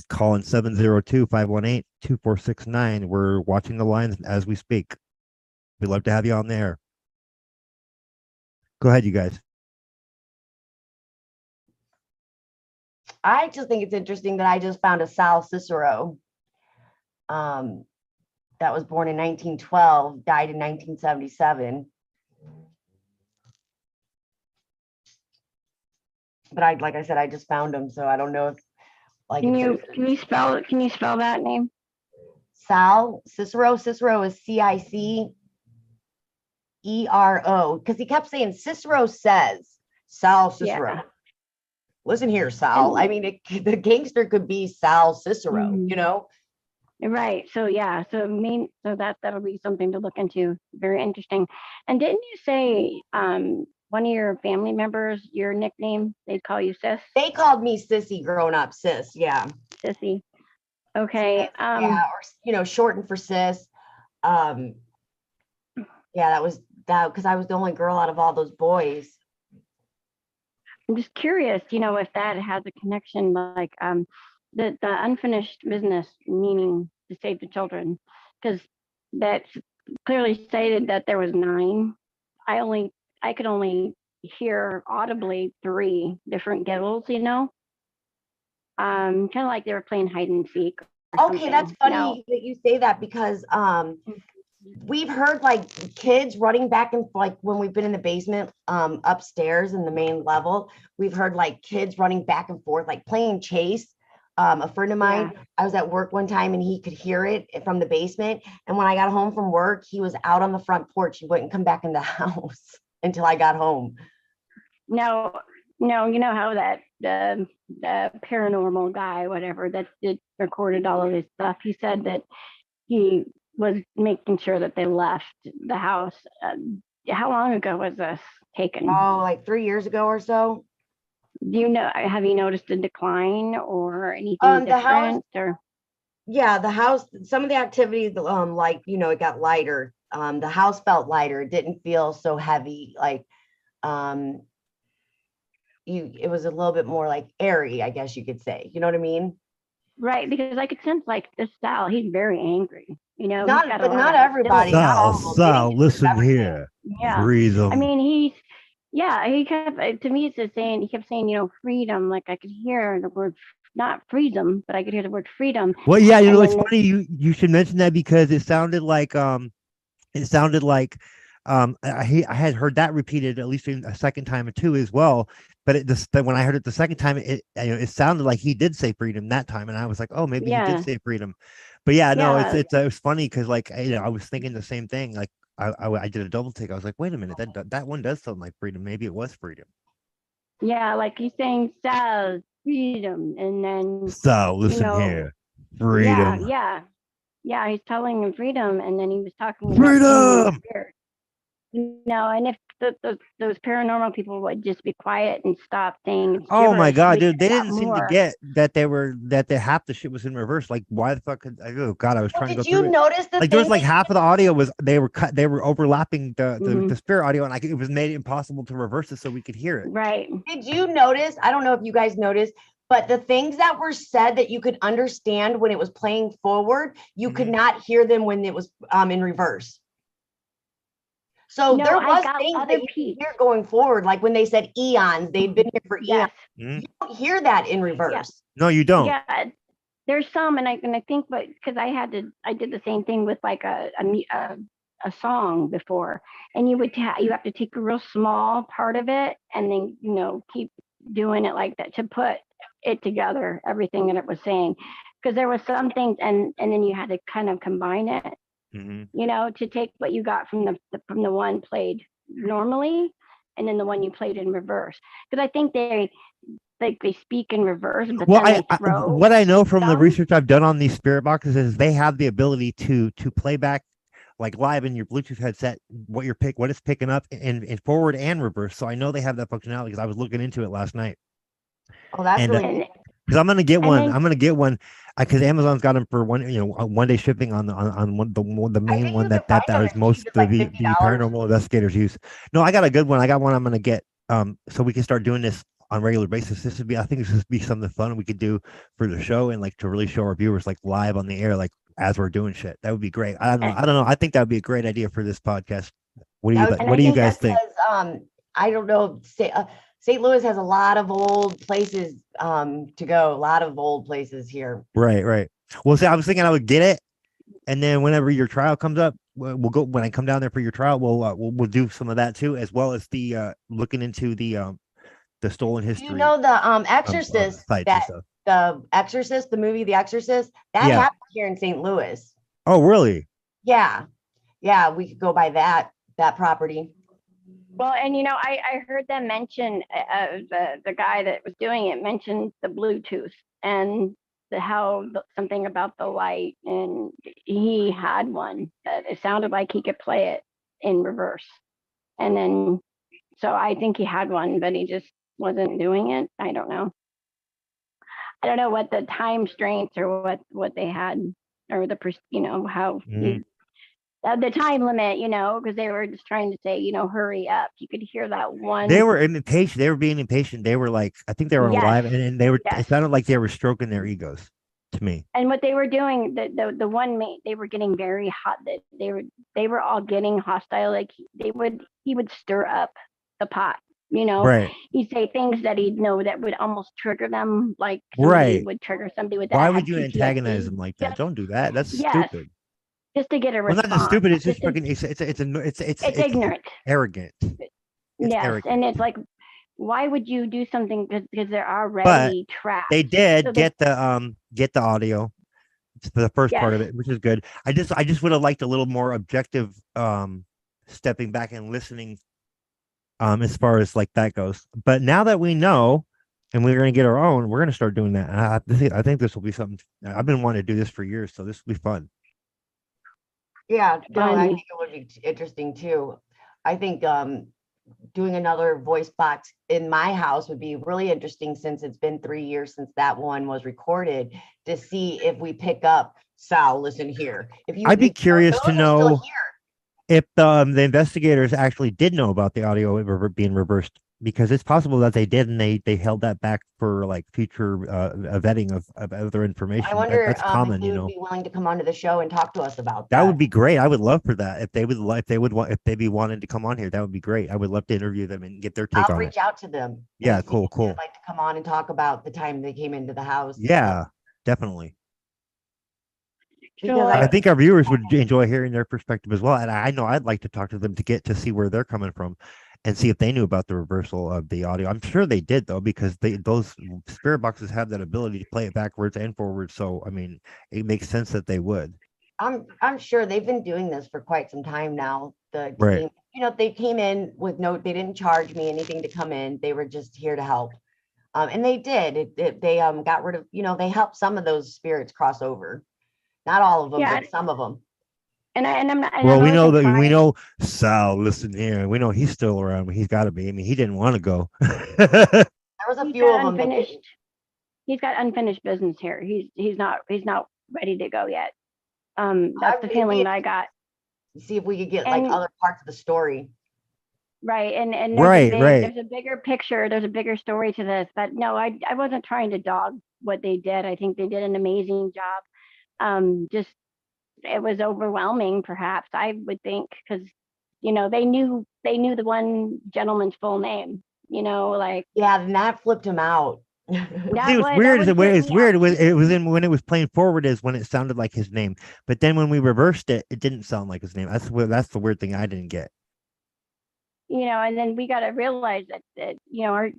Call in 702-518-2469. We're watching the lines as we speak. We'd love to have you on there. Go ahead, you guys. I just think it's interesting that I just found a Sal Cicero that was born in 1912, died in 1977. But like I said, I just found him, so I don't know if can you spell that name? Sal Cicero. Cicero is CICERO, because he kept saying Cicero says Sal Cicero. Yeah. Listen here, Sal. I mean, the gangster could be Sal Cicero, Right. So yeah. So that'll be something to look into. Very interesting. And didn't you say one of your family members, your nickname, they'd call you Sis? They called me Sissy growing up, Sis. Yeah. Sissy. Okay. Yeah, or shortened for Sis. Yeah, that was that because I was the only girl out of all those boys. I'm just curious, if that has a connection, like the unfinished business, meaning to save the children, because that clearly stated that there was 9. I could only hear audibly 3 different giggles, kind of like they were playing hide and seek. Okay, that's funny that you say that because we've heard like kids running back and like when we've been in the basement upstairs in the main level, we've heard like kids running back and forth, like playing chase. A friend of mine, I was at work one time and he could hear it from the basement. And when I got home from work, he was out on the front porch. He wouldn't come back in the house until I got home. No, you know how that the paranormal guy, whatever, that recorded all of his stuff. He said that he was making sure that they left the house. How long ago was this taken? Oh, like 3 years ago or so. Do you know? Have you noticed a decline or anything different? The house, or yeah, the house. Some of the activities, like it got lighter. The house felt lighter. It didn't feel so heavy. Like, it was a little bit more like airy, I guess you could say. You know what I mean? Right, because I could sense like this Sal. He's very angry. Not everybody. Sal, listen here. Yeah. Freedom. I mean, he kept, to me, he kept saying, freedom. Like I could hear the word, not freedom, but I could hear the word freedom. Well, yeah, it's funny. You should mention that because it sounded like, I had heard that repeated at least a second time or two as well. But when I heard it the second time, it sounded like he did say freedom that time, and I was like, oh, maybe he did say freedom. But yeah, no, it was funny because like I was thinking the same thing. Like I did a double take. I was like, wait a minute, that one does sound like freedom. Maybe it was freedom. Yeah, like he's saying Sal, freedom, and then Sal, listen here, freedom. Yeah, he's telling him freedom, and then he was talking about freedom. And if those paranormal people would just be quiet and stop saying, oh my god, dude, they didn't seem to get that half the shit was in reverse. Like, why the fuck I was trying to go through. Did you notice like there was like half of the audio was they were overlapping the spirit audio, and it was made impossible to reverse it so we could hear it. Right. Did you notice? I don't know if you guys noticed But the things that were said that you could understand when it was playing forward, you could not hear them when it was in reverse. So No, there I was got things other that you peeps. could hear going forward, like when they said eons, they'd been here for Yes. eons. You don't hear that in reverse. No, you don't. Yeah. There's some, and I think, but because I did the same thing with like a song before, and you have to take a real small part of it, and then keep doing it like that to put it together, everything that it was saying, because there was some things, and then you had to kind of combine it, to take what you got from the one played normally, and then the one you played in reverse, because I think they speak in reverse, but Well, then they throw what I know from the some. research I've done on these spirit boxes is they have the ability to play back like live in your Bluetooth headset what it's picking up in forward and reverse. So I know they have that functionality because I was looking into it last night. Oh, that's And, really neat. because I'm gonna get one. then- I'm gonna get one because Amazon's got them for one day shipping on the main think one you that could find them is as most cheap as, like, the $50. paranormal investigators use. No, I got a good one. I got one I'm gonna get so we can start doing this on a regular basis. I think this would be something fun we could do for the show and like to really show our viewers like live on the air, like as we're doing shit. That would be great. I don't know. I think that would be a great idea for this podcast. What do you And what I do you think guys that's think? because, I don't know. St. Louis has a lot of old places to go. A lot of old places here. Right. Well, see, I was thinking I would get it, and then whenever your trial comes up, we'll go. When I come down there for your trial, we'll do some of that too, as well as the looking into the stolen history. You know the Exorcist, sites and stuff. the Exorcist, the movie The Exorcist, that happened here in St. Louis. Oh, really? Yeah, we could go by that property. Well, and I heard them mention the guy that was doing it mentioned the Bluetooth and something about the light, and he had one that it sounded like he could play it in reverse, and then so I think he had one, but he just wasn't doing it. I don't know what the time strengths or what they had, or how the time limit, because they were just trying to say, hurry up. You could hear that one. They were impatient. They were being impatient. They were like, I think they were alive, and they were. Yes. It sounded like they were stroking their egos to me. And what they were doing, the one mate, they were getting very hot. That they were all getting hostile. Like he would stir up the pot. Right. He'd say things that he'd know that would almost trigger them, like somebody would trigger somebody with that. Why would you antagonize them like that? Don't do that. That's stupid. Just to get a response. Well, not just stupid. It's just fucking. It's ignorant. Arrogant. Arrogant. And it's like, why would you do something because they're already trapped? They did get the audio for the first part of it, which is good. I just would have liked a little more objective stepping back and listening as far as like that goes. But now that we know and we're going to get our own, we're going to start doing that. I think this will be something. I've been wanting to do this for years, so this will be fun. Yeah, no, I think it would be interesting too. I think doing another voice box in my house would be really interesting, since it's been 3 years since that one was recorded, to see if we pick up Sal, listen here. I'd be curious to know if the investigators actually did know about the audio being reversed, because it's possible that they did and they held that back for like future vetting of other information. I wonder that's common, if they would be willing to come onto the show and talk to us about that. That would be great. I would love for that. If they'd be wanting to come on here, that would be great. I would love to interview them and get their take on it. I'll reach out to them. Yeah, cool. I'd like to come on and talk about the time they came into the house. Yeah, definitely. Because I think our viewers would enjoy hearing their perspective as well. And I know I'd like to talk to them to see where they're coming from and see if they knew about the reversal of the audio. I'm sure they did, though, because those spirit boxes have that ability to play it backwards and forwards. So, I mean, it makes sense that they would. I'm sure they've been doing this for quite some time now. The Right. team, they came in with they didn't charge me anything to come in. They were just here to help. And they did. They got rid of, they helped some of those spirits cross over. Not all of them, but some of them. And I'm not. Well, we know Sal. Listen here, we know he's still around. He's got to be. I mean, he didn't want to go. There was a few of them that didn't. He's got unfinished business here. He's not ready to go yet. That's the feeling that I got. See if we could get like other parts of the story. Right. And Right, right. there's a bigger picture, there's a bigger story to this. But no, I wasn't trying to dog what they did. I think they did an amazing job. Just it was overwhelming, perhaps, I would think, because they knew the one gentleman's full name, like Yeah, then that flipped him out. See, it was weird. It's weird. It was in when it was playing forward is when it sounded like his name, but then when we reversed it, it didn't sound like his name. That's the weird thing I didn't get. And then we got to realize that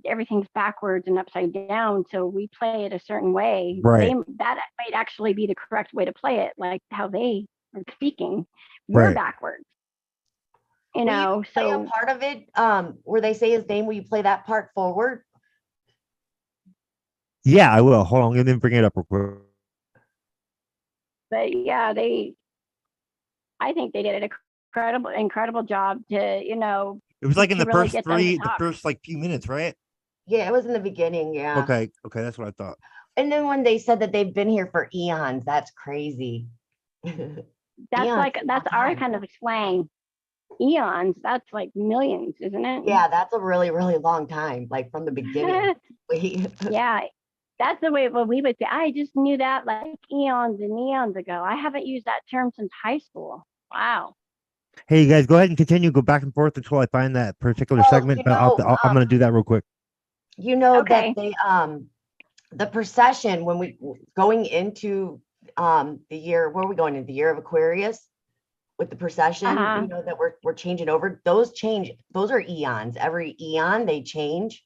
everything's backwards and upside down. So we play it a certain way. Right. That might actually be the correct way to play it, like how they are speaking. We're Right. backwards. Will you play a part of it where they say his name? Will you play that part forward? Yeah, I will. Hold on, let me bring it up real quick. But yeah, I think they did an incredible job to, It was like in to the really first get them to the talk. first like few minutes, right? Yeah, it was in the beginning. Yeah. Okay, that's what I thought. And then when they said that they've been here for eons, that's crazy. That's our kind of slang. Eons, that's like millions, isn't it? Yeah, that's a really, really long time, like from the beginning. Yeah, that's the way what we would say. I just knew that like eons and eons ago. I haven't used that term since high school. Wow. Hey, you guys, go ahead and continue. Go back and forth until I find that particular segment. But I'm going to do that real quick. That they the procession when we going into the year, where are we going into the year of Aquarius with the procession? That we're changing over. Those are eons. Every eon they change.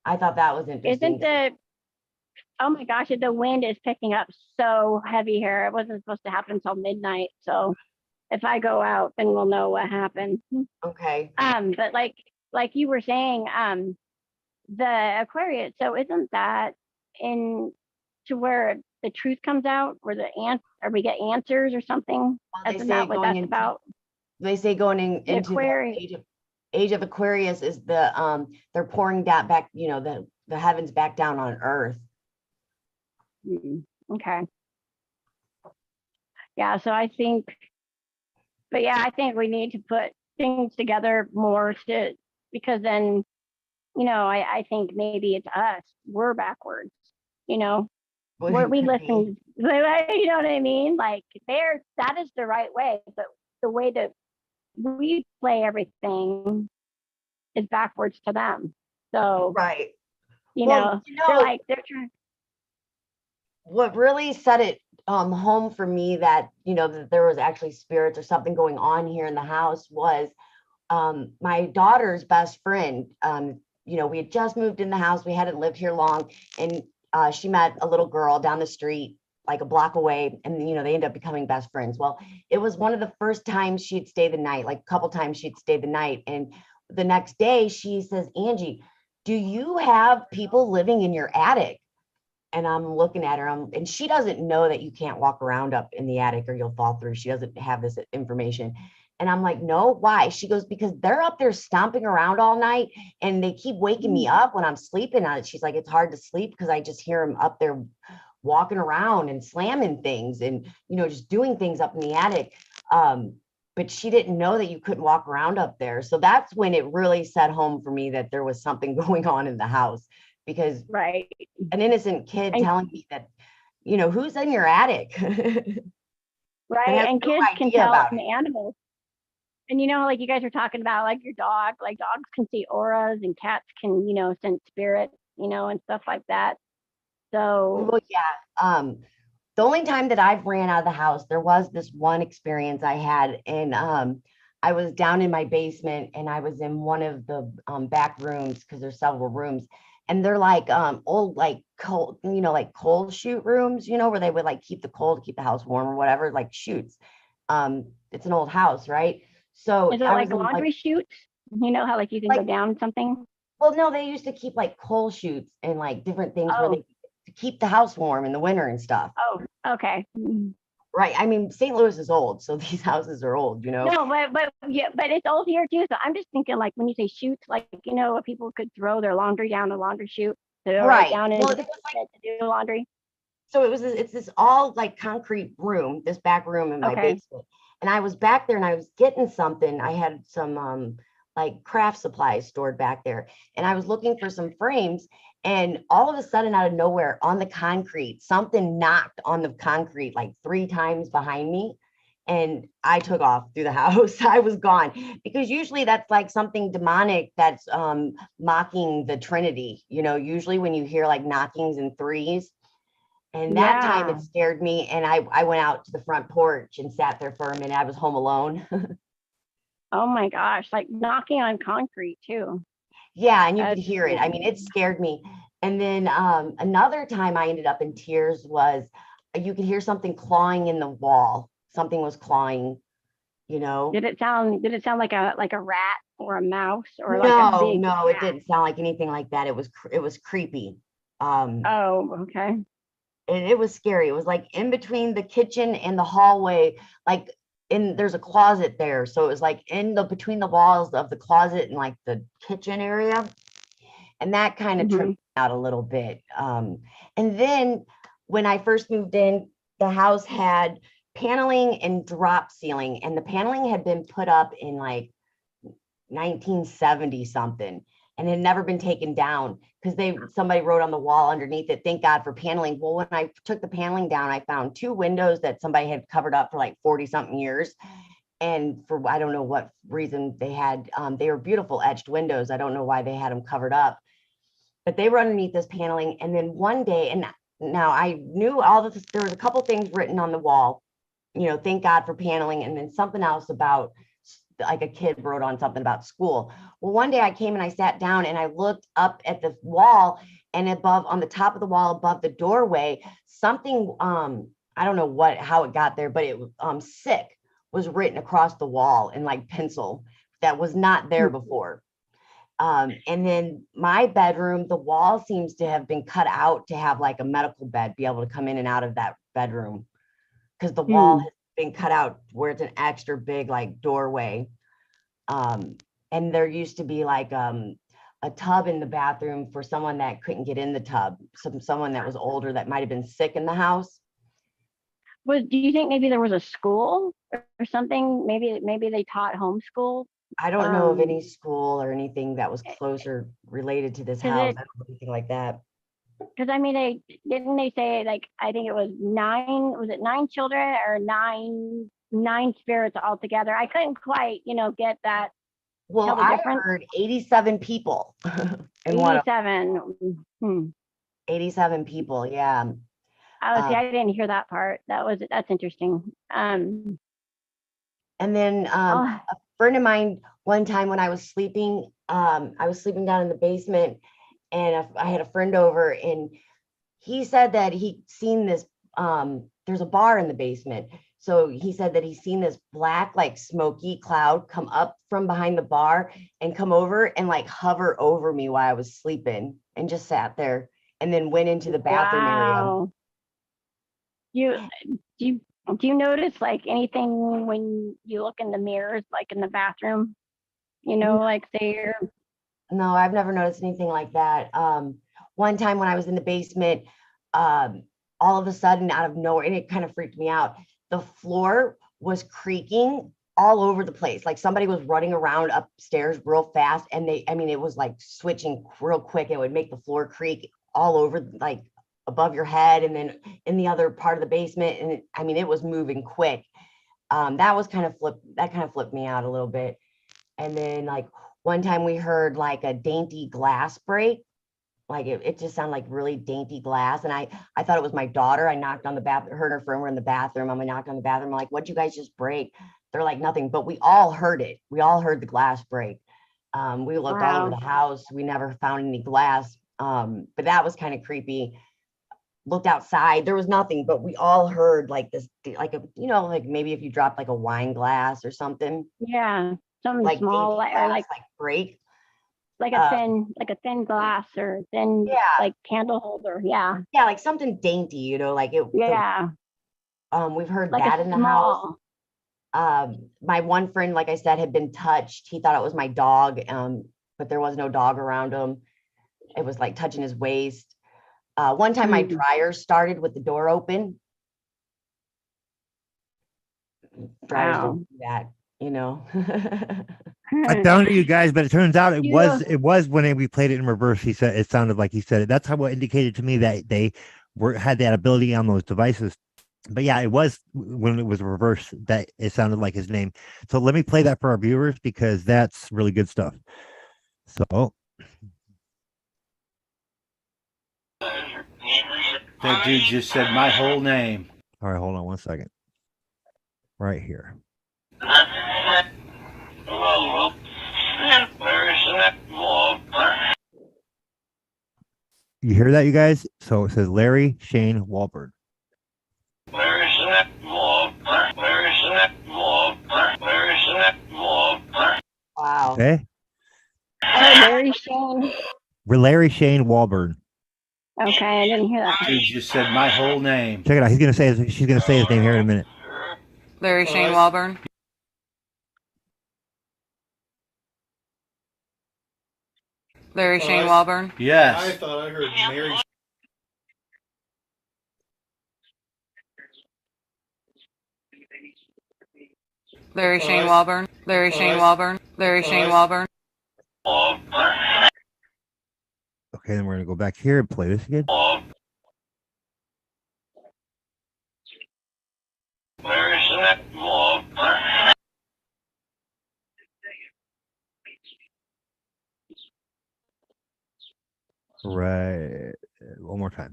I thought that was interesting. Oh my gosh, the wind is picking up so heavy here. It wasn't supposed to happen until midnight. So if I go out, then we'll know what happened. Okay. But like you were saying, the Aquarius, so isn't that in to where the truth comes out, or or we get answers or something? Well, Isn't that what that's about? They say going into the age of Aquarius is the they're pouring that back, the heavens back down on earth. Okay. Yeah, so I think we need to put things together more because then, I think maybe it's us. We're backwards, we listen, you know what I mean? Like that is the right way, but the way that we play everything is backwards to them. So, right. They're trying. What really set it home for me that that there was actually spirits or something going on here in the house was my daughter's best friend. We had just moved in the house, we hadn't lived here long, and she met a little girl down the street like a block away, and they ended up becoming best friends. Well, it was one of the first times she'd stay the night, like a couple times she'd stay the night, and the next day she says, Angie, do you have people living in your attic? And I'm looking at her, and she doesn't know that you can't walk around up in the attic or you'll fall through. She doesn't have this information. And I'm like, no, why? She goes, because they're up there stomping around all night and they keep waking me up when I'm sleeping on it. She's like, it's hard to sleep because I just hear them up there walking around and slamming things and, just doing things up in the attic. But she didn't know that you couldn't walk around up there. So that's when it really set home for me that there was something going on in the house. Because an innocent kid telling me that, who's in your attic? Right. And kids can tell the animals. And, like you guys are talking about, like your dog, like dogs can see auras and cats can, sense spirits, and stuff like that. So. Well, yeah. The only time that I've ran out of the house, there was this one experience I had, and I was down in my basement and I was in one of the back rooms because there's several rooms. And they're like old, like coal, like coal chute rooms, where they would like keep the coal to keep the house warm or whatever, like chutes. It's an old house, right? So is it like laundry chutes? How like you can go down something? Well, no, they used to keep like coal chutes and like different things where they to keep the house warm in the winter and stuff. Oh, okay. Right. I mean, St. Louis is old, so these houses are old, No, but it's old here too. So I'm just thinking, like when you say chutes, like people could throw their laundry down a laundry chute, down into to do laundry. So it's this all like concrete room, this back room in my basement, and I was back there and I was getting something. I had some like craft supplies stored back there. And I was looking for some frames, and all of a sudden, out of nowhere, on the concrete, something knocked on the concrete like 3 times behind me. And I took off through the house. I was gone, because usually that's like something demonic that's mocking the Trinity. You know, usually when you hear like knockings and threes. And that time Yeah. it scared me. And I went out to the front porch and sat there for a minute. I was home alone. Oh my gosh, like knocking on concrete too. Yeah, and you could That's hear it. I mean, it scared me. And then another time I ended up in tears was you could hear something clawing in the wall. Something was clawing, you know. Did it sound like a rat or a mouse or like a No, big no, it cat? didn't sound like anything like that. It was creepy. Oh, okay. And it was scary. It was like in between the kitchen and the hallway, like there's a closet there. So it was like between the walls of the closet and like the kitchen area. And that kind of tripped me out a little bit. And then when I first moved in, the house had paneling and drop ceiling, and the paneling had been put up in like 1970 something and had never been taken down, because somebody wrote on the wall underneath it, "Thank God for paneling." Well, when I took the paneling down, I found 2 windows that somebody had covered up for like 40 something years. And for, I don't know what reason they were beautiful etched windows. I don't know why they had them covered up, but they were underneath this paneling. And then one day, and now I knew all this, there was a couple things written on the wall, you know, "Thank God for paneling," and then something else about, like a kid wrote on something about school. Well, one day I came and I sat down and I looked up at the wall, and above, on the top of the wall above the doorway, something, I don't know how it got there, but it was "sick" was written across the wall in like pencil that was not there before. And then my bedroom, the wall seems to have been cut out to have like a medical bed be able to come in and out of that bedroom, because the wall has been cut out where it's an extra big like doorway. And there used to be like a tub in the bathroom for someone that couldn't get in the tub, someone that was older that might have been sick in the house. Do you think maybe there was a school or something? Maybe they taught homeschool. I don't know of any school or anything that was closer related to this house. I don't know anything like that. Because I mean, they say, like, I think it was 9 children or nine spirits altogether. I couldn't quite, get that. Well, I heard 87 people. And 87. 87 people, yeah. Oh, see, I didn't hear that part. That's interesting. And then a friend of mine, one time when I was sleeping down in the basement, and I had a friend over, and he said that he'd seen this, there's a bar in the basement. So he said that he's seen this black, like smoky cloud come up from behind the bar and come over and like hover over me while I was sleeping, and just sat there, and then went into the bathroom area. Do you notice like anything when you look in the mirrors, like in the bathroom? Like there. No, I've never noticed anything like that. One time when I was in the basement, all of a sudden, out of nowhere, and it kind of freaked me out, the floor was creaking all over the place. Like somebody was running around upstairs real fast, and it was like switching real quick. It would make the floor creak all over, like above your head, and then in the other part of the basement. And it was moving quick. That kind of flipped me out a little bit. And then like one time we heard like a dainty glass break. Like it just sounded like really dainty glass. And I thought it was my daughter. I knocked on the bathroom, heard her friend were in the bathroom. I knocked on the bathroom. I'm like, "What'd you guys just break?" They're like, "Nothing," but we all heard it. We all heard the glass break. We looked all over the house. We never found any glass. But that was kind of creepy. Looked outside, there was nothing, but we all heard like this, like like maybe if you dropped like a wine glass or something. Yeah, something like small, or like break. Like a thin glass or thin, like candle holder. Yeah. Yeah, like something dainty, like it. Yeah. We've heard like that in the house. My one friend, like I said, had been touched. He thought it was my dog, but there was no dog around him. It was like touching his waist. One time my dryer started with the door open. Dryers don't do that, I found it, you guys, but it turns out it Yeah. was when we played it in reverse. He said it sounded like he said it. That's how it indicated to me that they had that ability on those devices. But yeah, it was when it was reversed that it sounded like his name. So let me play that for our viewers because that's really good stuff. So That dude just said my whole name. all right, hold on one second. Right here. You hear that, you guys? So it says Larry Shane Wahlberg. Wow. Okay. Larry Shane. Larry Shane Wahlberg. Okay, I didn't hear that. Dude just said my whole name. Check it out. She's gonna say his name here in a minute. Larry Shane Walburn. Larry Shane Walburn. Yes. I thought I heard Mary. Larry Shane Walburn. Larry Shane Walburn. Larry Shane Walburn. Okay, then we're gonna go back here and play this again. Right. One more time.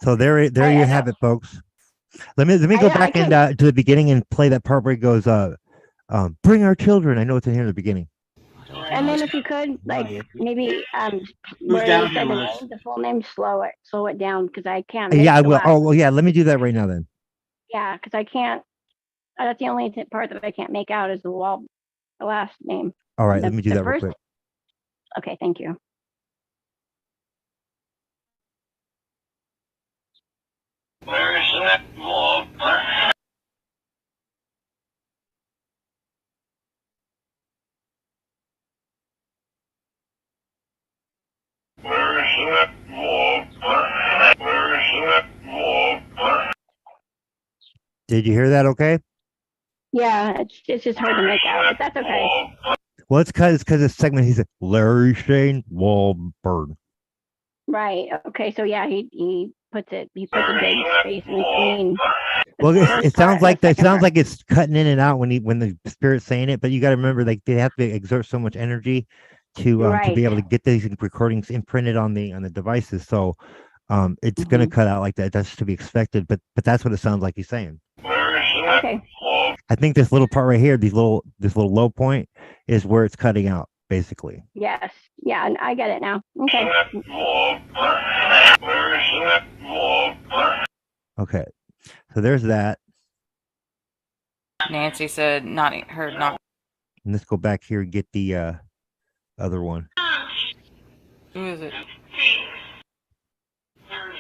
So there you have it, folks. Let me go back to the beginning and play that part where it goes, bring our children. I know it's in here in the beginning. And then if you could, like, maybe where down you here said the with us? name, the full name, slow it down because I can't. Yeah, I make the will. last- Oh, well, yeah. Let me do that right now then. Yeah, because I can't. That's the only part that I can't make out is the last name. All right, The- let me do the that real first- quick. Okay, thank you. Did you hear that? Okay. Yeah, it's just hard to make out, but that's okay. Well, it's because this segment he said Larry Shane Wahlberg. Right. Okay. So yeah, he puts a big space in between. Well, it sounds like that. it's cutting in and out when the spirit's saying it. But you got to remember, like they have to exert so much energy to be able to get these recordings imprinted on the devices. So it's going to cut out like that. That's to be expected. But that's what it sounds like he's saying. Okay. I think this little part right here, this little low point, is where it's cutting out, basically. Yes. Yeah, and I get it now. Okay. Okay. So there's that. Nancy said not heard not. And let's go back here and get the other one. Who is it?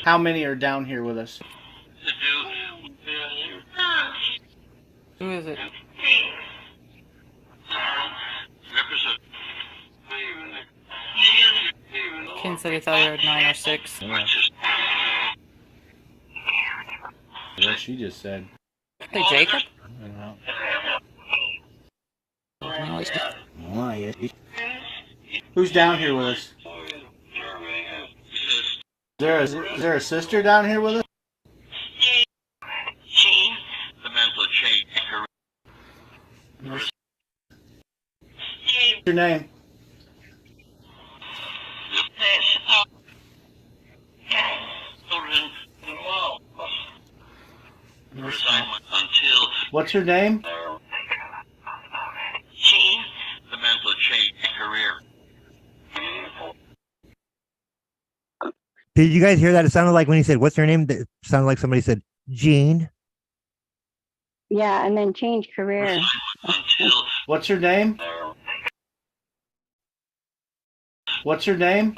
How many are down here with us? Who is it? Ken said he thought he heard 9 or 6. What she just said. Hey, Jacob? Who's down here with us? Is there a sister down here with us? The mental change. What's your name? What's her name? The mental change career. Did you guys hear that? It sounded like when he said, "What's your name?" It sounded like somebody said, "Jean." Yeah, and then change career. What's her name? What's her name?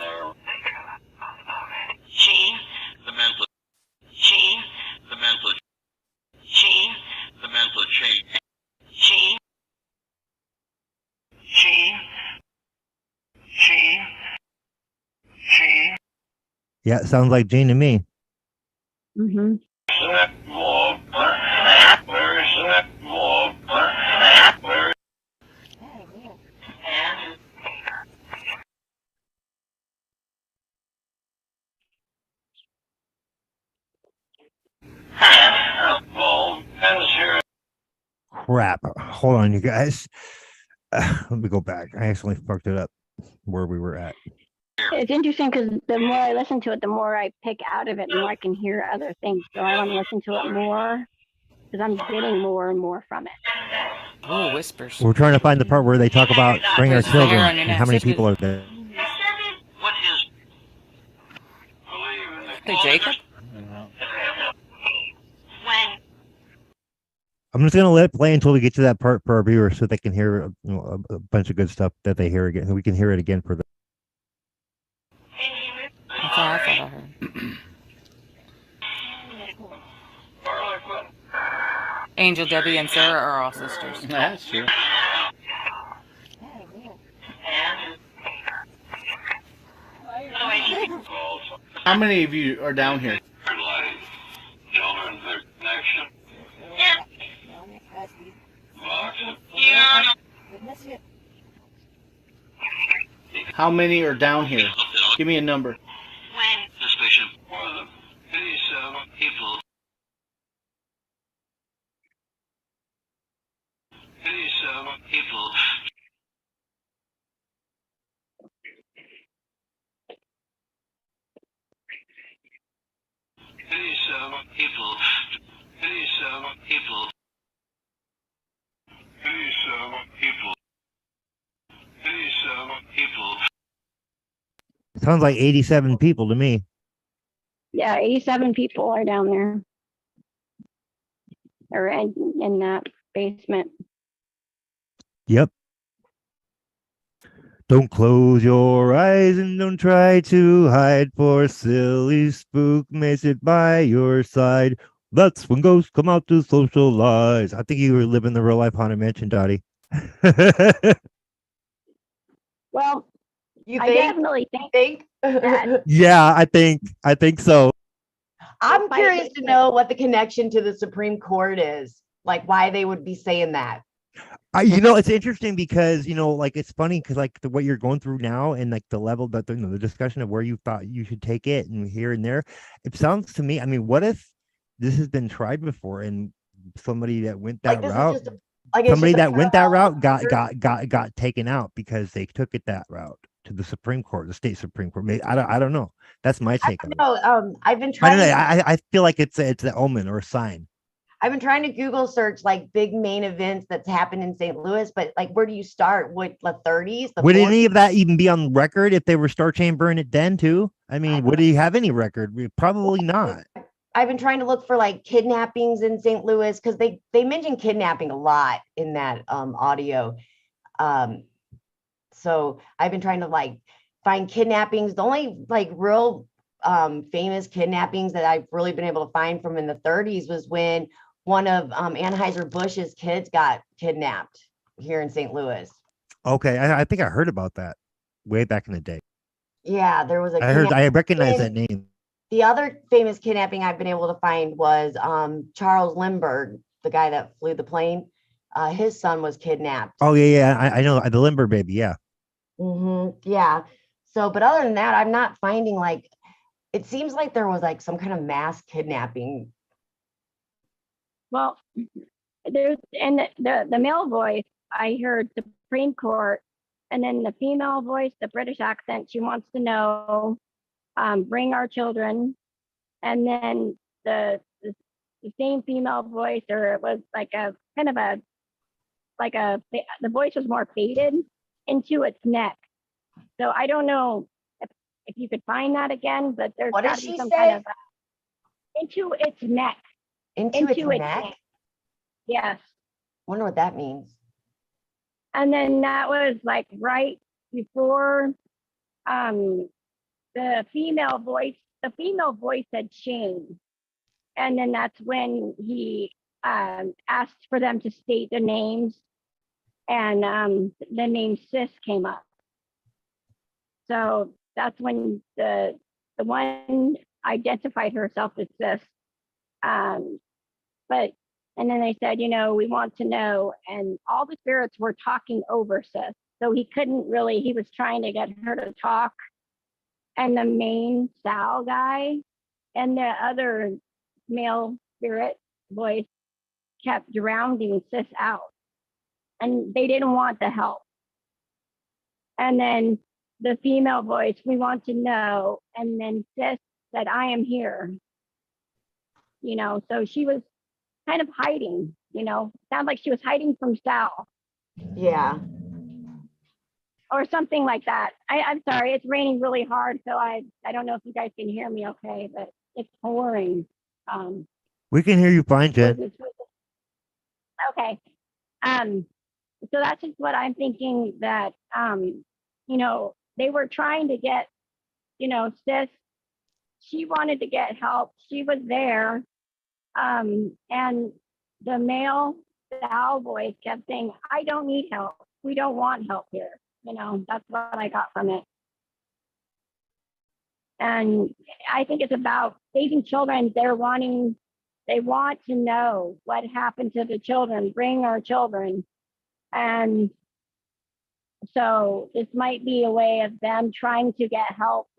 The mental change. Yeah, it sounds like Jean to me. Mm-hmm. Crap. Hold on, you guys. Let me go back. I accidentally fucked it up where we were at. It's interesting because the more I listen to it, the more I pick out of it, the more I can hear other things. So I want to listen to it more because I'm getting more and more from it. Oh, whispers. We're trying to find the part where they talk about bring our Where's the hair children on your and neck? how many Says good. people are there. What is believe in the Hey, Jacob? When? I'm just gonna let it play until we get to that part for our viewers, so they can hear a bunch of good stuff that they hear again. We can hear it again for them. That's all I thought I heard. Angel, Debbie, and Sarah are all sisters. That's true. How many of you are down here? children, their connection? How many are down here? Give me a number. When? Suspicion more than 87 people. 87 people. 87 people. 87 people. 87 people. 87 people. Sounds like 87 people to me. Yeah, 87 people are down there, or in that basement. Yep. Don't close your eyes and don't try to hide, for silly spook may sit by your side. That's when ghosts come out to socialize. I think you were living the real life haunted mansion, Dottie. You Well, I think? definitely think that. Yeah, I think so. I'm curious to know what the connection to the Supreme Court is, like why they would be saying that. It's interesting because like it's funny because like what you're going through now and like the level that the discussion of where you thought you should take it and here and there, it sounds to me. I mean, what if this has been tried before and somebody that went that route, somebody that went that route got taken out because they took it that route to the Supreme Court, the state Supreme Court. Maybe, I don't know. That's my take on it. I've been I trying. don't know. I feel like it's an omen or a sign. I've been trying to Google search like big main events that's happened in St. Louis, but like where do you start? With the 30s? Would any of that even be on record if they were Star Chambering it then too? I mean, would he have any record? Probably not. I've been trying to look for like kidnappings in St. Louis because they mention kidnapping a lot in that audio. So I've been trying to like find kidnappings. The only like real famous kidnappings that I've really been able to find from in the 30s was when one of Anheuser-Busch's kids got kidnapped here in St. Louis. Okay, I think I heard about that way back in the day. Yeah, there was I recognize that name. The other famous kidnapping I've been able to find was Charles Lindbergh, the guy that flew the plane. His son was kidnapped. Oh yeah, I know the Lindbergh baby. Yeah. Yeah. So, but other than that, I'm not finding like. It seems like there was like some kind of mass kidnapping. Well, there's and the male voice, I heard Supreme Court, and then the female voice, the British accent, she wants to know, bring our children, and then the same female voice, or it was like a kind of a the voice was more faded into its neck. So I don't know if you could find that again, but there's got to be some kind of into its neck. Into its neck? Yes. Wonder what that means. And then that was like right before the female voice had changed. And then that's when he asked for them to state their names, and the name Sis came up. So that's when the one identified herself as Sis, But and then they said, we want to know, and all the spirits were talking over Sis, so he couldn't really. He was trying to get her to talk, and the main Sal guy and the other male spirit voice kept drowning Sis out, and they didn't want the help. And then the female voice, we want to know, and then Sis said, I am here. So she was kind of hiding, sounds like she was hiding from Sal. Yeah. Or something like that. I'm sorry, it's raining really hard, so I don't know if you guys can hear me okay, but it's pouring. We can hear you fine, Jen. Okay. So that's just what I'm thinking, that they were trying to get, Sis, she wanted to get help. She was there. And the male Sal voice kept saying, I don't need help. We don't want help here. That's what I got from it. And I think it's about saving children. They want to know what happened to the children, bring our children. And so this might be a way of them trying to get help.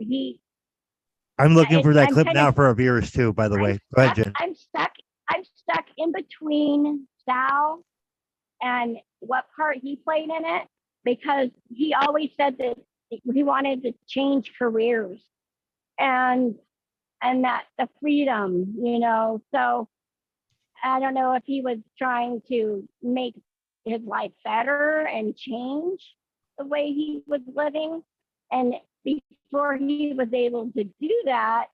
I'm looking for that clip now for our viewers too, by the way. Go ahead, Jen. I'm stuck in between Sal and what part he played in it, because he always said that he wanted to change careers and that the freedom, so I don't know if he was trying to make his life better and change the way he was living. And before he was able to do that,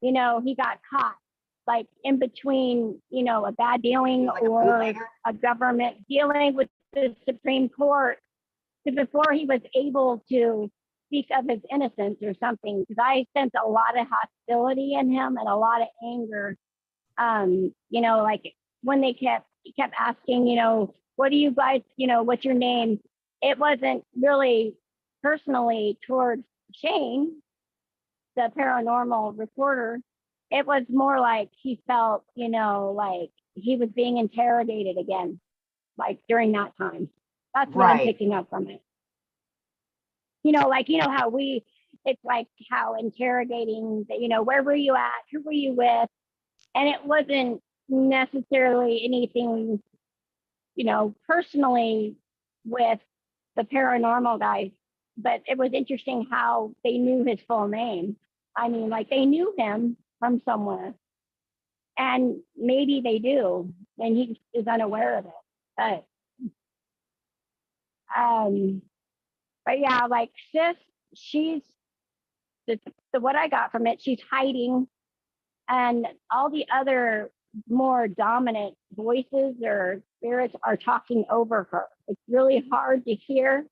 he got caught, like in between, a bad dealing or a government dealing with the Supreme Court, before he was able to speak of his innocence or something. Because I sensed a lot of hostility in him and a lot of anger. Like when he kept asking, what do you guys, what's your name? It wasn't really personally towards Shane, the paranormal reporter. It was more like he felt, like he was being interrogated again, like during that time. That's what I'm picking up from it. How it's like how interrogating, where were you at? Who were you with? And it wasn't necessarily anything, personally with the paranormal guys, but it was interesting how they knew his full name. I mean, like they knew him from somewhere, and maybe they do, and he is unaware of it. But yeah, like Sis, she's what I got from it. She's hiding, and all the other more dominant voices or spirits are talking over her. It's really hard to hear,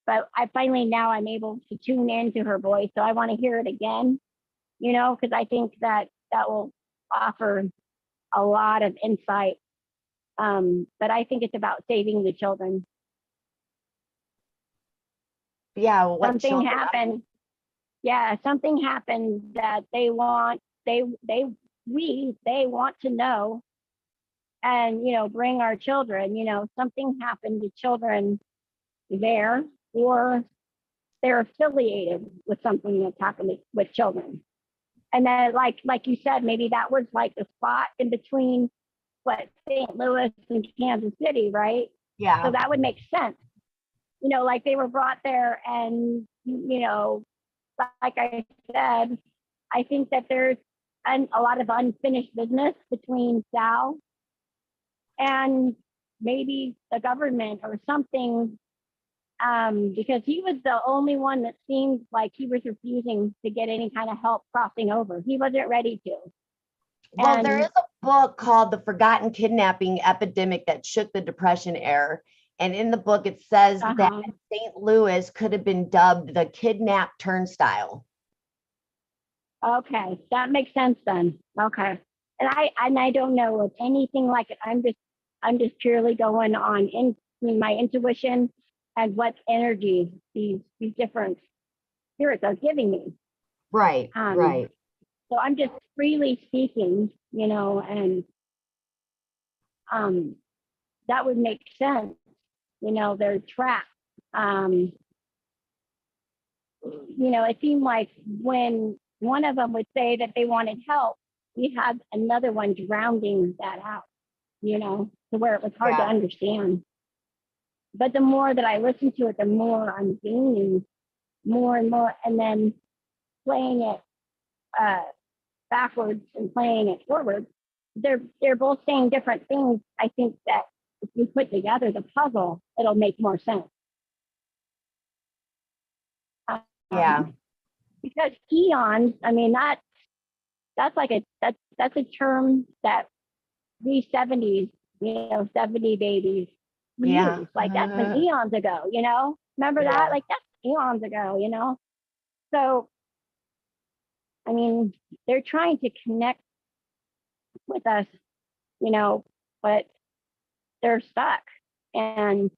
but now I'm able to tune into her voice. So I want to hear it again, because I think that will offer a lot of insight. But I think it's about saving the children. Yeah. Something happened. Yeah, something happened that they want to know, and bring our children. Something happened to children there, or they're affiliated with something that's happened with children. And then like you said, maybe that was like the spot in between St. Louis and Kansas City, right? Yeah. So that would make sense. Like they were brought there, and like I said, I think that there's a lot of unfinished business between Sal and maybe the government or something, because he was the only one that seemed like he was refusing to get any kind of help crossing over. He wasn't ready to. Well, there is a book called The Forgotten Kidnapping Epidemic that shook the Depression era. And in the book, it says that St. Louis could have been dubbed the kidnap turnstile. Okay, that makes sense then. Okay, and I don't know of anything like it. I'm just purely going on my intuition and what energy these different spirits are giving me. Right. Right. So I'm just freely speaking, you know, and that would make sense. You know, they're trapped. You know, it seemed like when one of them would say that they wanted help, we had another one drowning that out, you know, to where it was hard to understand. But the more that I listen to it, the more I'm gaining more and more, and then playing it backwards and playing it forward. They're both saying different things. I think that if you put together the puzzle, it'll make more sense. Because eons, I mean, that's like that's a term that we 70s, you know, 70 babies use. Like that's been eons ago, you know. Remember that? Like that's eons ago, you know. So I mean, they're trying to connect with us, you know, but they're stuck. And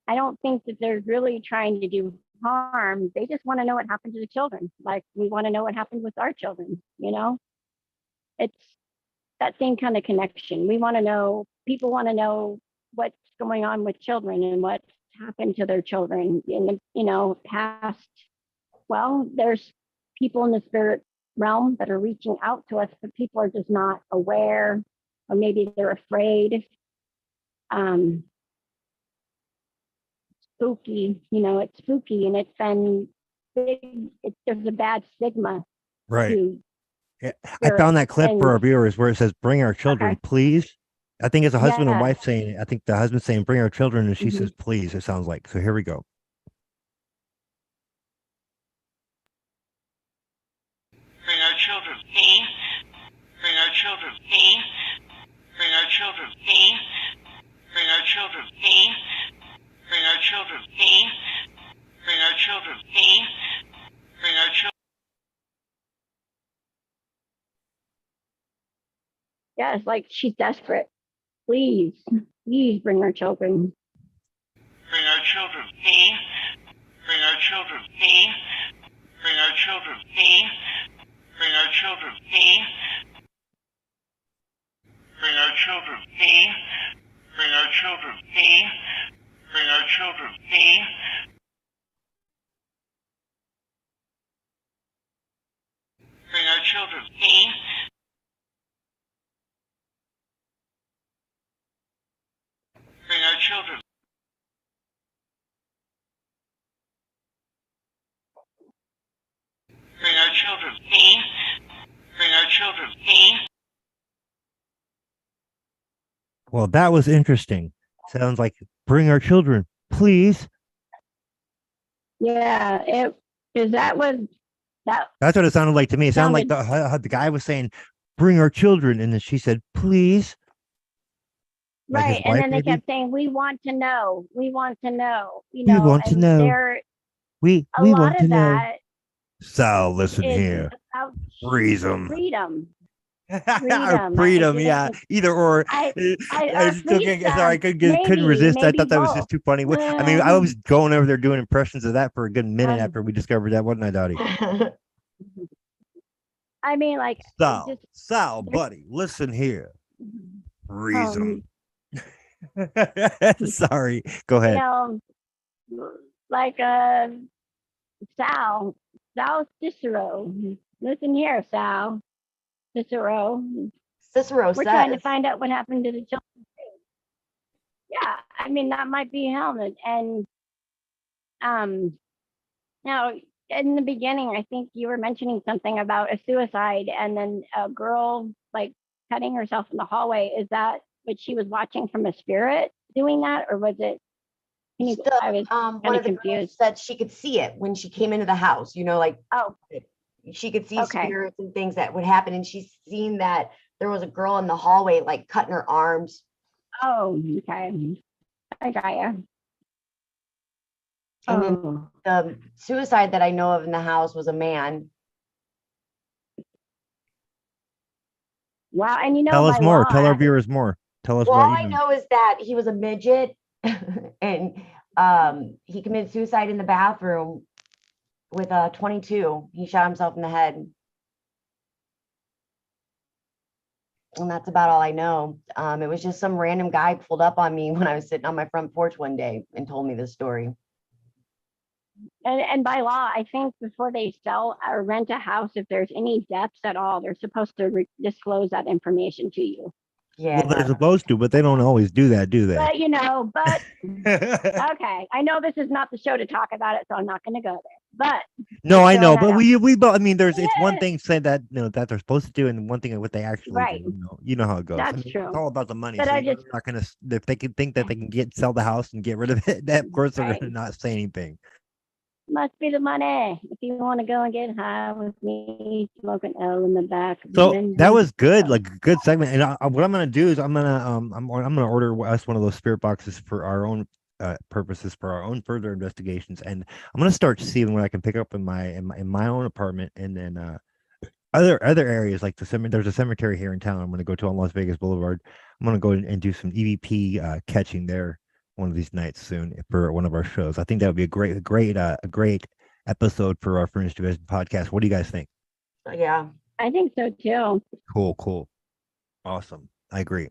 I don't think that they're really trying to do harm. They just want to know what happened to the children. Like we want to know what happened with our children, you know? It's that same kind of connection. We want to know, people want to know what's going on with children and what's happened to their children in the, you know, past. Well, there's people in the spirit realm that are reaching out to us, but people are just not aware, or maybe they're afraid. Spooky, you know, it's spooky, and it's been big. There's a bad stigma. Right. I found that clip for our viewers where it says, "Bring our children, please." I think it's a husband and wife saying it. I think the husband's saying, "Bring our children," and she says, "Please." It sounds like. So here we go. Bring our children, please. Bring our children, please. Bring our children, please. Bring our children, please. Bring our children, please. Bring our children, please. Bring our children. Yeah, it's like she's desperate. Please, please bring our children. Bring our children, please. Bring our children, please. Bring our children, please. Bring our children, please. Bring our children, please. Bring our children, please. Bring our children, please. Bring our children, please. Bring our children. Bring our children, please. Bring our children, please. Well, that was interesting. Sounds like "Bring our children, please." Yeah, that was that. That's what it sounded like to me. It sounded like the guy was saying, "Bring our children," and then she said, "Please." Right, and then they kept saying, "We want to know. We want to know." You We know, want to and know. there We a lot want to of know. that Sal, listen is here. about Freedom. freedom. Freedom, yeah. Either or. I Sorry, I couldn't resist. I thought that was just too funny. I mean, I was going over there doing impressions of that for a good minute after we discovered that, wasn't I, Dottie? I mean, like Sal, buddy, listen here. Freedom. Sorry, go ahead. You know, like Sal Cicero. Listen here, Sal Cicero. We're trying to find out what happened to the children. Yeah, I mean that might be him. And now in the beginning, I think you were mentioning something about a suicide, and then a girl like cutting herself in the hallway. Is that what she was watching from a spirit doing that, or was it? I was one of the girls said she could see it when she came into the house. You know, like she could see spirits and things that would happen, and she's seen that there was a girl in the hallway like cutting her arms. Oh, okay. I got you. And then the suicide that I know of in the house was a man. Wow, and you know, tell us more. Tell our viewers more. Tell us. Well, all I know is that he was a midget, and he committed suicide in the bathroom with a 22. He shot himself in the head. And that's about all I know. It was just some random guy pulled up on me when I was sitting on my front porch one day and told me this story. And by law, I think before they sell or rent a house, if there's any deaths at all, they're supposed to disclose that information to you. Yeah, Well, they're supposed to, but they don't always do that, do they? But okay, I know this is not the show to talk about it, so I'm not going to go there. But no, I know, throwing but that we both. I mean, it's one thing saying that that they're supposed to do, and one thing what they actually Right. do. You know how it goes. That's It's true. all about the money. But So I you're just- not gonna if they can think that they can sell the house and get rid of it. That of course they're Right. gonna not say anything. Must be the money. If you want to go and get high with me, smoke an L in the back. So then that do was good, so. like a good segment. And what I'm gonna do is I'm gonna order us one of those spirit boxes for our own purposes, for our own further investigations, and I'm gonna start seeing what I can pick up in my own apartment, and then other areas like the cemetery. There's a cemetery here in town. I'm gonna go to on Las Vegas Boulevard. I'm gonna go and do some EVP catching there one of these nights soon for one of our shows. I think that would be a great episode for our Fringe Division podcast. What do you guys think? Yeah, I think so too. Cool. Awesome. I agree.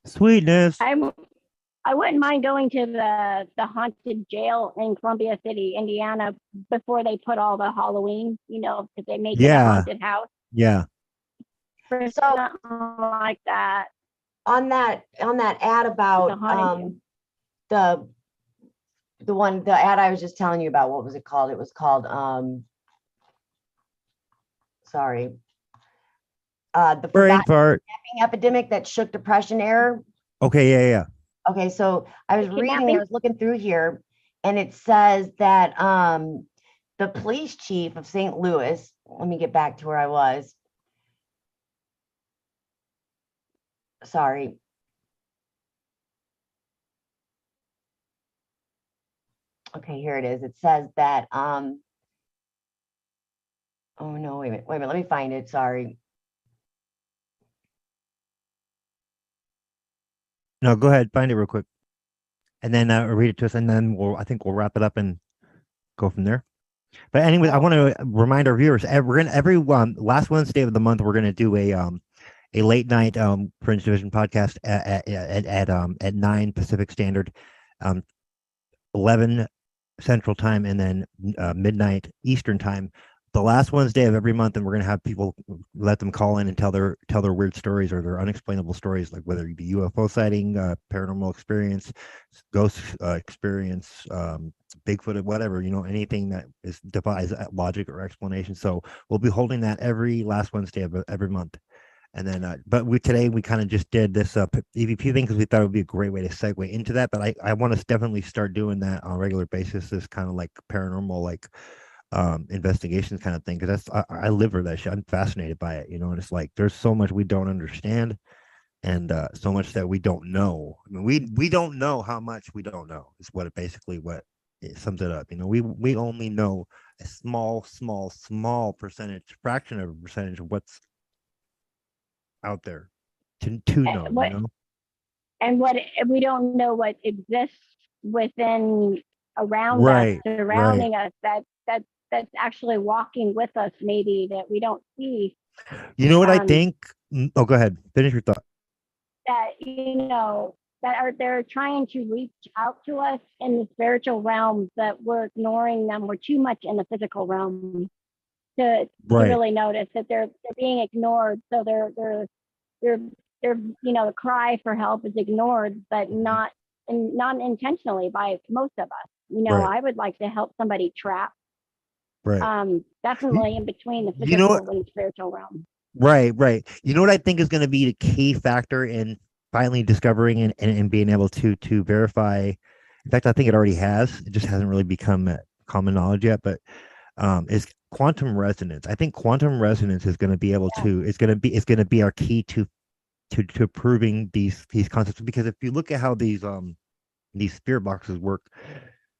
Sweetness. I wouldn't mind going to the haunted jail in Columbia City, Indiana, before they put all the Halloween, because they make it a haunted house. Yeah. For So- something like that. on that ad about The haunted the ad I was just telling you about, what was it called? It was called sorry. The Brain forgotten fart. kidnapping epidemic that shook depression era. Okay, yeah. Okay, so I was reading, Kidnapping? I was looking through here, and it says that the police chief of St. Louis, let me get back to where I was. Sorry. Okay, here it is. It says that oh no, wait a minute, let me find it. Sorry. No, go ahead, find it real quick, and then read it to us, and then I think we'll wrap it up and go from there. But anyway, I want to remind our viewers, every last Wednesday of the month, we're gonna do a late night Fringe Division podcast at 9 Pacific Standard, 11 Central Time, and then midnight Eastern Time. The last Wednesday of every month, and we're gonna have people, let them call in and tell their weird stories or their unexplainable stories, like whether it be UFO sighting, paranormal experience, ghost experience, Bigfoot, whatever, anything that defies logic or explanation. So we'll be holding that every last Wednesday of every month. And then, but today we kind of just did this EVP thing because we thought it would be a great way to segue into that. But I want to definitely start doing that on a regular basis. This kind of like paranormal, like investigations kind of thing, because I live for that shit. I'm fascinated by it, and it's like there's so much we don't understand, and so much that we don't know. I mean, we don't know how much we don't know is what it sums it up. We only know a small percentage, fraction of a percentage of what's out there to know. And what we don't know what exists within around Right, us, surrounding us, that's actually walking with us, maybe, that we don't see. You know what I think? Oh, go ahead. Finish your thought. That they're trying to reach out to us in the spiritual realm, that we're ignoring them. We're too much in the physical realm to really notice that they're being ignored. So they're the cry for help is ignored, but not intentionally by most of us. I would like to help somebody trapped. Definitely in between the physical and spiritual realm. Right. You know what I think is going to be the key factor in finally discovering and being able to verify. In fact, I think it already has. It just hasn't really become common knowledge yet. But is quantum resonance. I think quantum resonance is going to be able to. It's going to be our key to proving these concepts. Because if you look at how these spirit boxes work.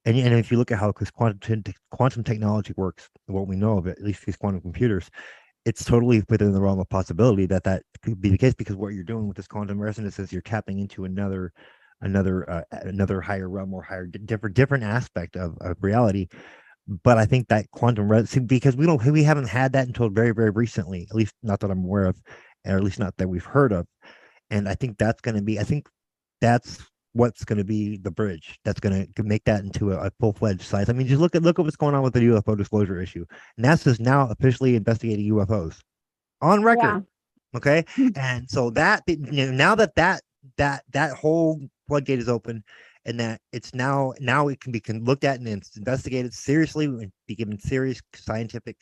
And if you look at how quantum technology works, what we know of it, at least these quantum computers, it's totally within the realm of possibility that could be the case, because what you're doing with this quantum resonance is you're tapping into another higher realm or higher different aspect of reality. But I think that quantum resonance, because we haven't had that until very, very recently, at least not that I'm aware of. or at least not that we've heard of. And I think that's going to be, I think that's what's going to be the bridge that's going to make that into a full-fledged science. I mean, just look at what's going on with the UFO disclosure issue. NASA's now officially investigating UFOs on record. Okay, and so that, you know, now that whole floodgate is open, and that it's now it can be looked at and it's investigated seriously and be given serious scientific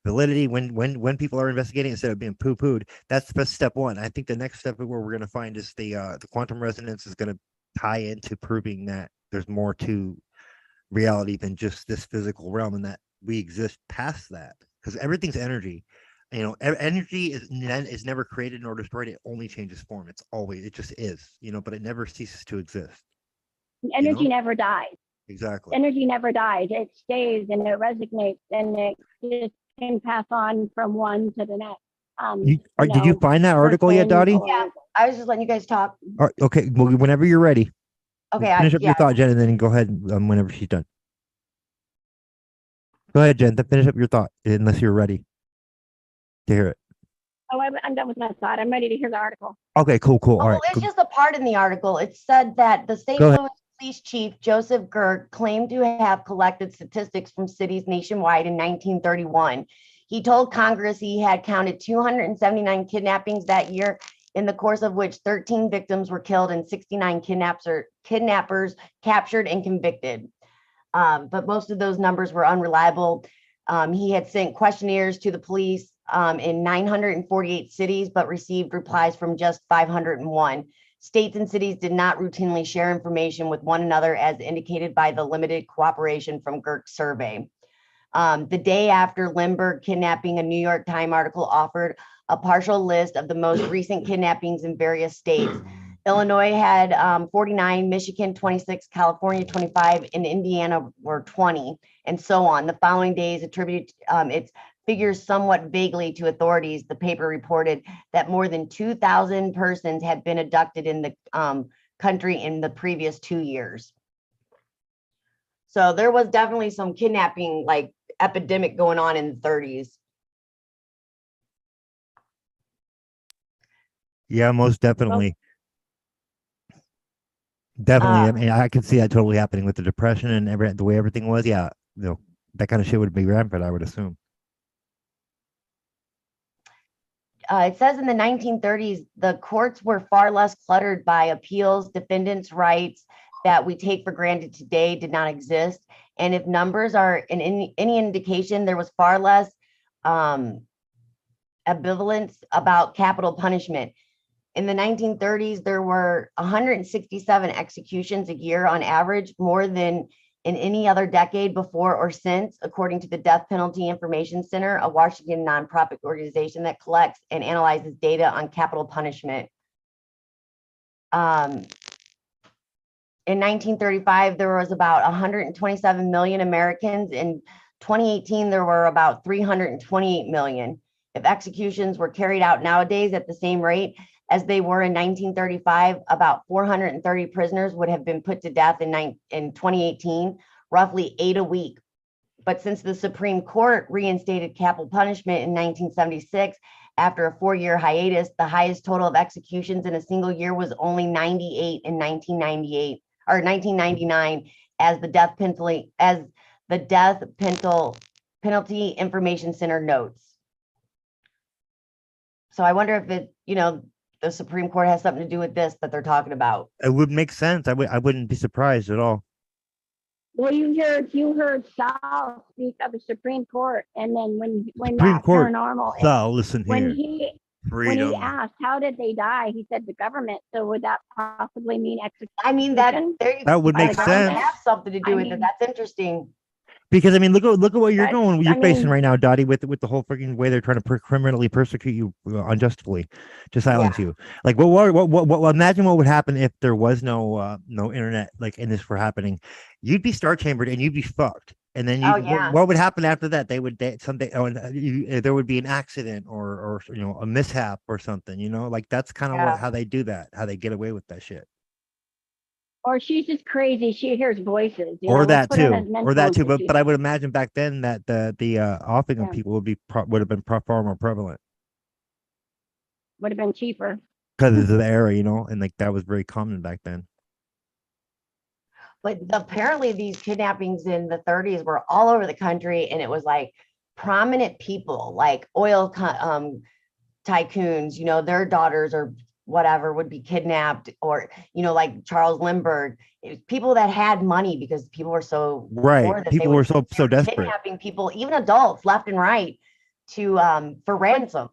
validity when people are investigating instead of being poo-pooed. That's step one. I think the next step where we're going to find is the quantum resonance is going to tie into proving that there's more to reality than just this physical realm, and that we exist past that, because everything's energy. You know, energy is never created nor destroyed. It only changes form. It just is, you know, but it never ceases to exist. Energy never dies. Exactly. Energy never dies. It stays and it resonates and it just can pass on from one to the next. Did you find that article yet, Dottie? Yeah, I was just letting you guys talk. All right, okay, well, whenever you're ready. Okay, Finish up your thought, Jen, and then go ahead whenever she's done. Go ahead, Jen. Finish up your thought, unless you're ready to hear it. Oh, I'm done with my thought. I'm ready to hear the article. Okay, cool. All right. It's just a part in the article. It said that the St. Louis Police Chief Joseph Gerg claimed to have collected statistics from cities nationwide in 1931. He told Congress he had counted 279 kidnappings that year, in the course of which 13 victims were killed and 69 kidnappers captured and convicted. But most of those numbers were unreliable. He had sent questionnaires to the police in 948 cities, but received replies from just 501. States and cities did not routinely share information with one another, as indicated by the limited cooperation from Gerg's survey. The day after Lindbergh kidnapping, a New York Times article offered a partial list of the most recent kidnappings in various states. Illinois had 49, Michigan 26, California 25, and Indiana were 20, and so on. The following days attributed its figures somewhat vaguely to authorities. The paper reported that more than 2,000 persons had been abducted in the country in the previous 2 years. So there was definitely some kidnapping, like, epidemic going on in the 30s. Yeah, most definitely. Definitely. I mean, I can see that totally happening with the Depression and the way everything was. Yeah, you know, that kind of shit would be rampant, I would assume. It says in the 1930s, the courts were far less cluttered by appeals. Defendants' rights that we take for granted today did not exist. And if numbers are any indication, there was far less ambivalence about capital punishment. In the 1930s, there were 167 executions a year on average, more than in any other decade before or since, according to the Death Penalty Information Center, a Washington nonprofit organization that collects and analyzes data on capital punishment. In 1935, there was about 127 million Americans. In 2018, there were about 328 million. If executions were carried out nowadays at the same rate as they were in 1935, about 430 prisoners would have been put to death in 2018, roughly 8 a week. But since the Supreme Court reinstated capital punishment in 1976, after a 4-year hiatus, the highest total of executions in a single year was only 98 in 1998 or 1999, as the Death Penalty Information Center notes. So I wonder if it, you know, the Supreme Court has something to do with this that they're talking about. It would make sense. I wouldn't be surprised at all. Well, you heard Sal speak of the Supreme Court, and then when Supreme that Court, paranormal, Sal, listen when here. when he asked how did they die, he said the government. So would that possibly mean execution? I mean, that would make sense. Have something to do with it. That's interesting. Because I mean, look at what you're facing right now, Dottie, with the whole freaking way they're trying to criminally persecute you unjustly to silence you. Like, what? Imagine what would happen if there was no internet, like, and this were happening. You'd be star chambered and you'd be fucked. And then what would happen after that? There would be an accident or you know, a mishap or something. You know, like that's kind of how they do that, how they get away with that shit. Or she's just crazy. She hears voices. Or that too. But I would imagine back then that the offing of people would have been far more prevalent. would have been cheaper. because of the era, and like that was very common back then. But apparently these kidnappings in the 30s were all over the country, and it was like prominent people, like oil tycoons, their daughters or whatever would be kidnapped, or like Charles Lindbergh, people that had money because people were so poor that People they were would so desperate. kidnapping people, even adults, left and right, to for ransom.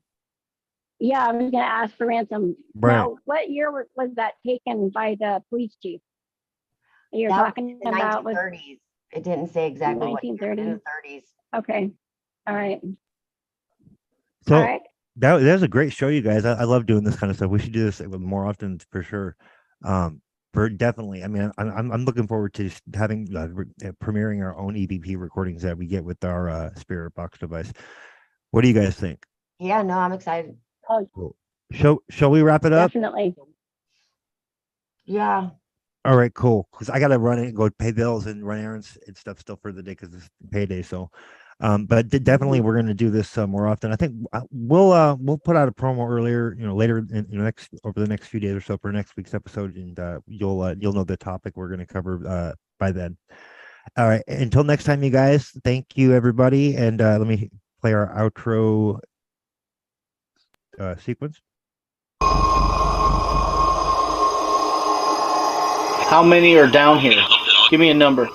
Yeah, I was going to ask for ransom. Right. Now, what year was that taken by the police chief? You're That was talking in the about was 1930s. It didn't say exactly what year, in 1930s. the 30s. Okay. All right. So All right. that was a great show, you guys. I love doing this kind of stuff. We should do this more often for sure. For definitely. I mean, I'm looking forward to having premiering our own EVP recordings that we get with our Spirit Box device. What do you guys think? Yeah, no, I'm excited. Oh, Shall we wrap it up? definitely. Yeah. All right, cool. Because I gotta run and go pay bills and run errands and stuff still for the day because it's payday. So, but definitely we're gonna do this more often. I think we'll put out a promo earlier, later in over the next few days or so for next week's episode, and you'll know the topic we're gonna cover by then. All right. Until next time, you guys. Thank you, everybody, and let me play our outro sequence. How many are down here? Give me a number.